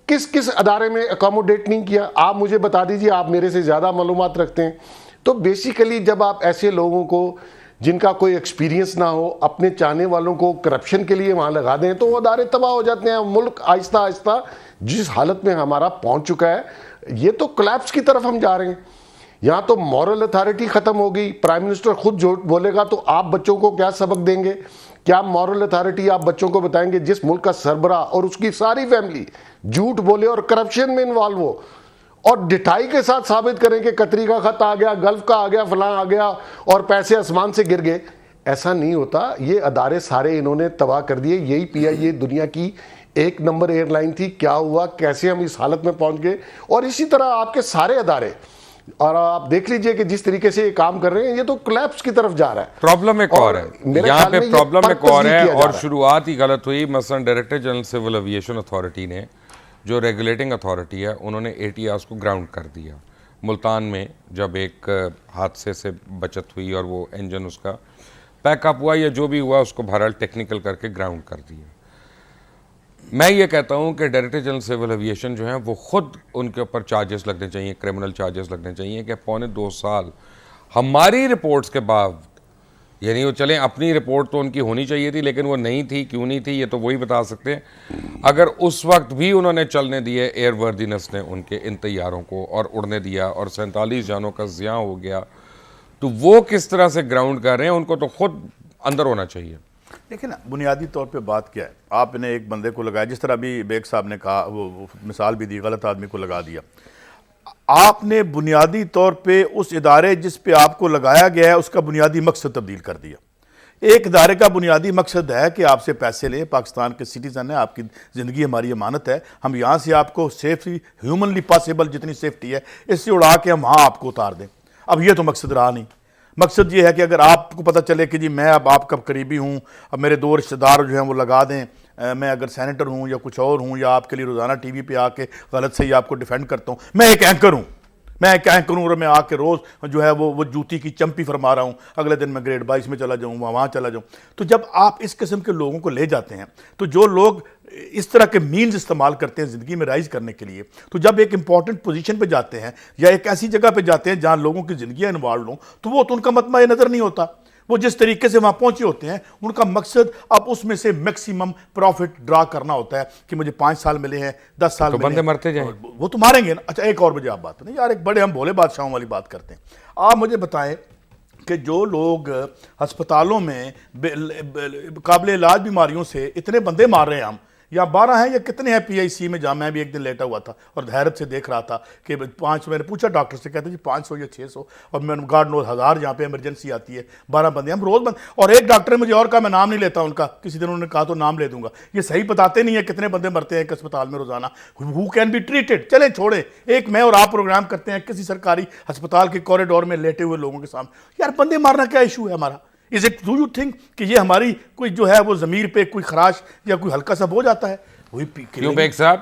کس ادارے میں اکاموڈیٹ نہیں کیا. آپ مجھے بتا دیجئے, آپ میرے سے زیادہ معلومات رکھتے ہیں. تو بیسیکلی جب آپ ایسے لوگوں کو جن کا کوئی ایکسپیرینس نہ ہو, اپنے چاہنے والوں کو کرپشن کے لیے وہاں لگا دیں, تو وہ ادارے تباہ ہو جاتے ہیں. ملک آہستہ آہستہ جس حالت میں ہمارا پہنچ چکا ہے, یہ تو کلیپس کی طرف ہم جا رہے ہیں. یہاں تو مورل اتھارٹی ختم ہو گئی. پرائم منسٹر خود جو بولے گا تو آپ بچوں کو کیا سبق دیں گے؟ کیا مورل اتھارٹی آپ بچوں کو بتائیں گے جس ملک کا سربراہ اور اس کی ساری فیملی جھوٹ بولے اور کرپشن میں انوالو ہو, اور ڈٹائی کے ساتھ ثابت کریں کہ قطری کا خط آ گیا, گلف کا آ گیا, فلاں آ گیا اور پیسے آسمان سے گر گئے؟ ایسا نہیں ہوتا. یہ ادارے سارے انہوں نے تباہ کر دیے. یہی پی آئی اے دنیا کی 1 نمبر ایئر لائن تھی. کیا ہوا, کیسے ہم اس حالت میں پہنچ گئے؟ اور اسی طرح آپ کے سارے ادارے اور آپ دیکھ لیجئے کہ جس طریقے سے یہ کام کر رہے ہیں یہ تو کولیپس کی طرف جا رہا ہے. پرابلم ایک اور ہے یہاں پہ، پرابلم ایک اور ہے، اور شروعات ہی غلط ہوئی. مثلا director general civil aviation authority نے، جو ریگولیٹنگ اتھارٹی ہے، انہوں نے ATRs کو گراؤنڈ کر دیا. ملتان میں جب ایک حادثے سے بچت ہوئی اور وہ انجن اس کا پیک اپ ہوا یا جو بھی ہوا، اس کو بہرحال ٹیکنیکل کر کے گراؤنڈ کر دیا. میں یہ کہتا ہوں کہ ڈائریکٹر جنرل سول ایویشن جو ہیں وہ خود ان کے اوپر چارجز لگنے چاہیے، کرمنل چارجز لگنے چاہیے کہ 2.25 سال ہماری رپورٹس کے بعد، یعنی وہ چلیں اپنی رپورٹ تو ان کی ہونی چاہیے تھی لیکن وہ نہیں تھی، کیوں نہیں تھی یہ تو وہی بتا سکتے ہیں. اگر اس وقت بھی انہوں نے چلنے دیے، ایئر وردینس نے ان کے ان طیاروں کو اور اڑنے دیا اور 47 جانوں کا زیاں ہو گیا، تو وہ کس طرح سے گراؤنڈ کر رہے ہیں، ان کو تو خود اندر ہونا چاہیے. دیکھیں نا، بنیادی طور پہ بات کیا ہے، آپ نے ایک بندے کو لگایا، جس طرح بھی بیگ صاحب نے کہا، وہ مثال بھی دی، غلط آدمی کو لگا دیا. آپ نے بنیادی طور پہ اس ادارے جس پہ آپ کو لگایا گیا ہے اس کا بنیادی مقصد تبدیل کر دیا. ایک ادارے کا بنیادی مقصد ہے کہ آپ سے پیسے لیں، پاکستان کے سٹیزن ہیں، آپ کی زندگی ہماری امانت ہے، ہم یہاں سے آپ کو سیفلی، ہیومنلی پاسبل جتنی سیفٹی ہے اس سے اڑا کے ہم وہاں آپ کو اتار دیں. اب یہ تو مقصد رہا نہیں. مقصد یہ ہے کہ اگر آپ کو پتہ چلے کہ جی میں اب آپ کا قریبی ہوں، اب میرے 2 رشتہ دار جو ہیں وہ لگا دیں، میں اگر سینیٹر ہوں یا کچھ اور ہوں، یا آپ کے لیے روزانہ ٹی وی پہ آ کے غلط سے ہی آپ کو ڈیفینڈ کرتا ہوں، میں ایک اینکر ہوں اور میں آ کے روز جو ہے وہ جوتی کی چمپی فرما رہا ہوں، اگلے دن میں گریڈ 22 میں چلا جاؤں، وہاں چلا جاؤں. تو جب آپ اس قسم کے لوگوں کو لے جاتے ہیں، تو جو لوگ اس طرح کے مینز استعمال کرتے ہیں زندگی میں رائز کرنے کے لیے، تو جب ایک امپورٹنٹ پوزیشن پہ جاتے ہیں یا ایک ایسی جگہ پہ جاتے ہیں جہاں لوگوں کی زندگیاں انوالوڈ ہوں، تو وہ تو ان کا مطمع نظر نہیں ہوتا. وہ جس طریقے سے وہاں پہنچے ہوتے ہیں، ان کا مقصد اب اس میں سے میکسیمم پروفٹ ڈرا کرنا ہوتا ہے کہ مجھے 5 سال ملے ہیں، 10 سال تو ملے بندے ہیں، مرتے جائیں. وہ تو ماریں گے نا. اچھا ایک اور مجھے آپ بات نہیں یار، ایک بڑے ہم بھولے بادشاہوں والی بات کرتے ہیں. آپ مجھے بتائیں کہ جو لوگ ہسپتالوں میں قابل علاج بیماریوں سے اتنے بندے مار رہے ہیں، ہم یا 12 ہیں یا کتنے ہیں PIC میں، جہاں میں بھی ایک دن لیٹا ہوا تھا اور حیرت سے دیکھ رہا تھا کہ 5، میں نے پوچھا ڈاکٹر سے، کہتے ہیں جی 500 یا 600، اور میں گاڈ نوز 1000 جہاں پہ ایمرجنسی آتی ہے، 12 بندے ہم روز اور ایک ڈاکٹر نے مجھے اور کہا، میں نام نہیں لیتا ان کا، کسی دن انہوں نے کہا تو نام لے دوں گا. یہ صحیح بتاتے نہیں ہیں کتنے بندے مرتے ہیں ایک اسپتال میں روزانہ. Who can be treated. چلیں چھوڑیں، ایک میں اور آپ پروگرام کرتے ہیں کسی سرکاری ہسپتال کے کوریڈور میں لیٹے ہوئے لوگوں کے سامنے. یار بندے مارنا کیا ایشو ہے ہمارا؟ Is it do you think کہ یہ ہماری کوئی جو ہے وہ ضمیر پہ کوئی خراش یا کوئی ہلکا سا بوجھ آتا ہے؟ کیوں بیگ صاحب؟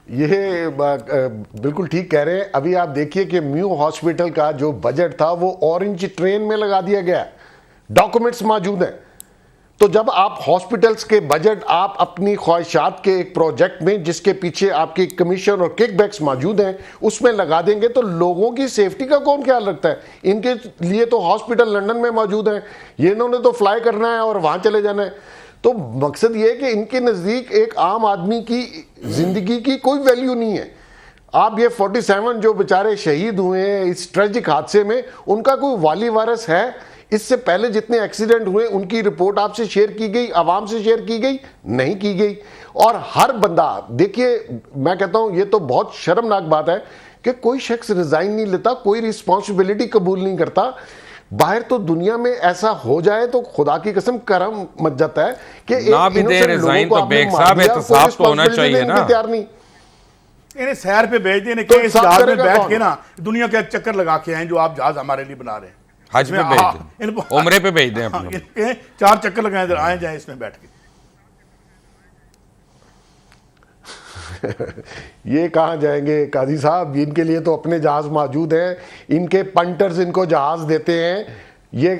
یہ بالکل ٹھیک کہہ رہے ہیں. ابھی آپ دیکھیے کہ میو ہاسپٹل کا جو بجٹ تھا وہ اورنج ٹرین میں لگا دیا گیا، ڈاکومنٹس موجود ہیں. تو جب آپ ہاسپٹلز کے بجٹ آپ اپنی خواہشات کے ایک پروجیکٹ میں جس کے پیچھے آپ کی کمیشن اور کک بیکس موجود ہیں اس میں لگا دیں گے، تو لوگوں کی سیفٹی کا کون خیال رکھتا ہے؟ ان کے لیے تو ہاسپٹل لنڈن میں موجود ہیں، یہ انہوں نے تو فلائی کرنا ہے اور وہاں چلے جانا ہے. تو مقصد یہ ہے کہ ان کے نزدیک ایک عام آدمی کی زندگی کی کوئی ویلیو نہیں ہے. آپ یہ 47 جو بیچارے شہید ہوئے ہیں اس ٹریجک حادثے میں، ان کا کوئی والی وارث ہے؟ اس سے پہلے جتنے ایکسیڈنٹ ہوئے ان کی رپورٹ آپ سے شیئر کی گئی، عوام سے شیئر کی گئی؟ نہیں کی گئی. اور ہر بندہ دیکھیے، میں کہتا ہوں یہ تو بہت شرمناک بات ہے کہ کوئی شخص ریزائن نہیں لیتا، کوئی رسپانسبلٹی قبول نہیں کرتا. باہر تو دنیا میں ایسا ہو جائے تو خدا کی قسم کرم مچ جاتا ہے کہ نہ بھی دے ریزائن تو بیگ صاحب احتساب تو ہونا چاہیے نا. تیار نہیں، انہیں سیر پہ بھیج دیں کہ اس جہاز میں بیٹھ کے نا دنیا کا ایک چکر لگا کے آئیں جو آپ جہاز ہمارے لیے بنا رہے ہیں. حج پہ بھیج دیں، عمرے پہ بھیج دیں اپنے. 4 چکر لگائیں ادھر آئیں جائیں اس میں بیٹھ کے. یہ کہاں جائیں گے قاضی صاحب؟ ان کے لیے تو اپنے جہاز موجود ہیں، ان کے پنٹرز ان کو جہاز دیتے ہیں. یہ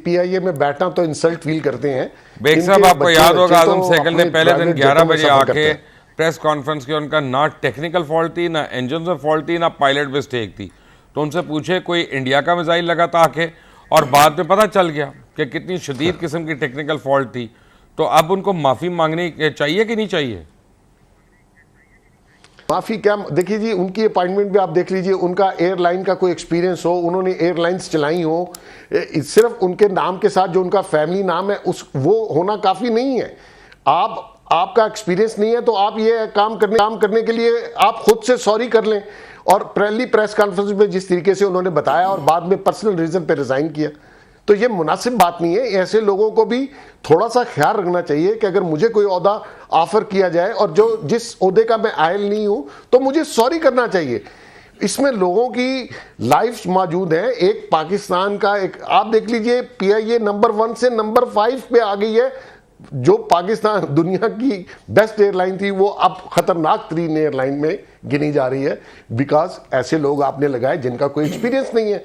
PIA میں بیٹھنا تو انسلٹ فیل کرتے ہیں. بیگ صاحب آپ کو یاد ہوگا اعظم سیکل نے پہلے دن 11 بجے آ کے پریس کانفرنس کی، ان کا نہ ٹیکنیکل فالٹ تھی، نہ انجن میں فالٹ تھی، نہ پائلٹ مسٹیک تھی. تو ان سے پوچھے کوئی انڈیا کا میزائل لگا تھا آ کے، اور بعد میں پتہ چل گیا کہ کتنی شدید قسم کی ٹیکنیکل فالٹ تھی. تو اب ان کو معافی مانگنی چاہیے کہ نہیں چاہیے؟ معافی کیا؟ دیکھیے جی، ان کی اپائنٹمنٹ بھی آپ دیکھ لیجئے، ان کا ایئر لائن کا کوئی ایکسپیرینس ہو، انہوں نے ایئر لائنز چلائی ہوں، صرف ان کے نام کے ساتھ جو ان کا فیملی نام ہے وہ ہونا کافی نہیں ہے. آپ کا ایکسپیرینس نہیں ہے تو آپ یہ کام کرنے کے لیے آپ خود سے سوری کر لیں. اور پہلی پریس کانفرنس میں جس طریقے سے انہوں نے بتایا اور بعد میں پرسنل ریزن پہ ریزائن کیا، تو یہ مناسب بات نہیں ہے. ایسے لوگوں کو بھی تھوڑا سا خیال رکھنا چاہیے کہ اگر مجھے کوئی عہدہ آفر کیا جائے اور جس عہدے کا میں اہل نہیں ہوں تو مجھے سوری کرنا چاہیے. اس میں لوگوں کی لائفز موجود ہیں. ایک پاکستان کا ایک آپ دیکھ لیجئے پی آئی اے نمبر 1 سے نمبر 5 پہ آ گئی ہے. جو پاکستان دنیا کی بیسٹ ایئر لائن تھی وہ اب خطرناک ترین ایئر لائن میں گنی جا رہی ہے, بیکاز ایسے لوگ آپ نے لگائے جن کا کوئی ایکسپیرینس نہیں ہے.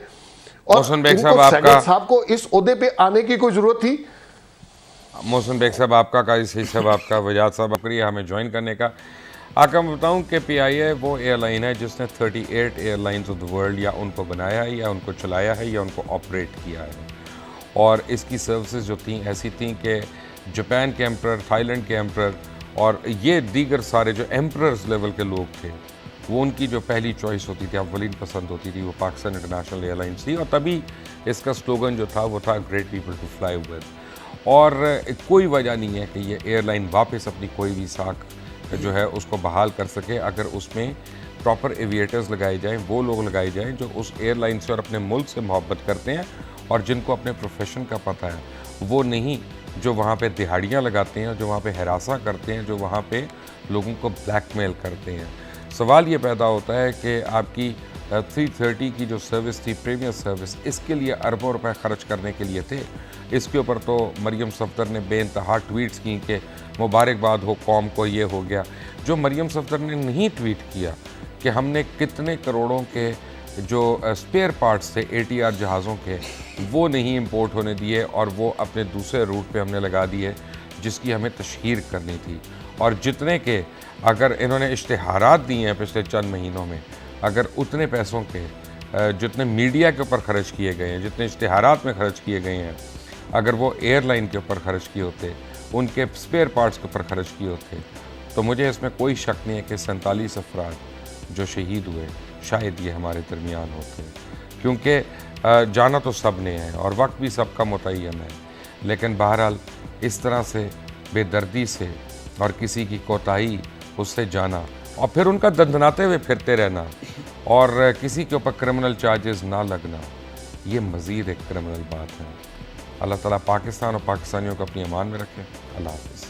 اور محسن بیگ ان کو صاحب سہگل صاحب کو اس عہدے پہ آنے کی کوئی ضرورت تھی؟ محسن بیگ صاحب آپ کا, قاضی سعید صاحب آپ کا, وجاد صاحب شکریہ ہمیں جوائن کرنے کا. آقا میں بتاؤں کہ پی آئی اے وہ ایئر لائن ہے جس نے 38 airlines of the world یا ان کو بنایا ہے یا ان کو چلایا ہے یا ان کو آپریٹ کیا ہے. اور اس کی سروسز جو تھیں ایسی تھیں کہ جاپان کے ایمپرر, تھائی لینڈ کے ایمپرر اور یہ دیگر سارے جو ایمپررز لیول کے لوگ تھے وہ ان کی جو پہلی چوائس ہوتی تھی, اولین پسند ہوتی تھی, وہ پاکستان انٹرنیشنل ایئر لائنس تھی. اور تبھی اس کا سلوگن جو تھا وہ تھا great people to fly with. اور کوئی وجہ نہیں ہے کہ یہ ایئر لائن واپس اپنی کوئی بھی ساکھ جو ہے اس کو بحال کر سکے اگر اس میں پراپر ایویٹرز لگائے جائیں, وہ لوگ لگائے جائیں جو اس ایئر لائن سے اور اپنے ملک سے محبت کرتے ہیں اور جن کو اپنے پروفیشن کا پتہ ہے, وہ نہیں جو وہاں پہ دہاڑیاں لگاتے ہیں, جو وہاں پہ ہراساں کرتے ہیں, جو وہاں پہ لوگوں کو بلیک میل کرتے ہیں. سوال یہ پیدا ہوتا ہے کہ آپ کی 330 کی جو سروس تھی, پریمیئر سروس, اس کے لیے اربوں روپے خرچ کرنے کے لیے تھے. اس کے اوپر تو مریم صفدر نے بے انتہا ٹویٹس کی کہ مبارکباد ہو قوم کو, یہ ہو گیا. جو مریم صفدر نے نہیں ٹویٹ کیا کہ ہم نے کتنے کروڑوں کے جو اسپیئر پارٹس تھے ATR جہازوں کے وہ نہیں امپورٹ ہونے دیے اور وہ اپنے دوسرے روٹ پہ ہم نے لگا دیے جس کی ہمیں تشہیر کرنی تھی. اور جتنے کے اگر انہوں نے اشتہارات دیے ہیں پچھلے چند مہینوں میں, اگر اتنے پیسوں کے جتنے میڈیا کے اوپر خرچ کیے گئے ہیں, جتنے اشتہارات میں خرچ کیے گئے ہیں, اگر وہ ایئر لائن کے اوپر خرچ کیے ہوتے, ان کے اسپیئر پارٹس کے اوپر خرچ کیے ہوتے, تو مجھے اس میں کوئی شک نہیں ہے کہ 47 افراد جو شہید ہوئے شاید یہ ہمارے درمیان ہوتے. کیونکہ جانا تو سب نے ہے اور وقت بھی سب کا متعین ہے, لیکن بہرحال اس طرح سے بے دردی سے اور کسی کی کوتاہی اس سے جانا اور پھر ان کا دندناتے ہوئے پھرتے رہنا اور کسی کے اوپر کرمنل چارجز نہ لگنا, یہ مزید ایک کرمنل بات ہے. اللہ تعالیٰ پاکستان اور پاکستانیوں کو اپنی امان میں رکھے. اللہ حافظ.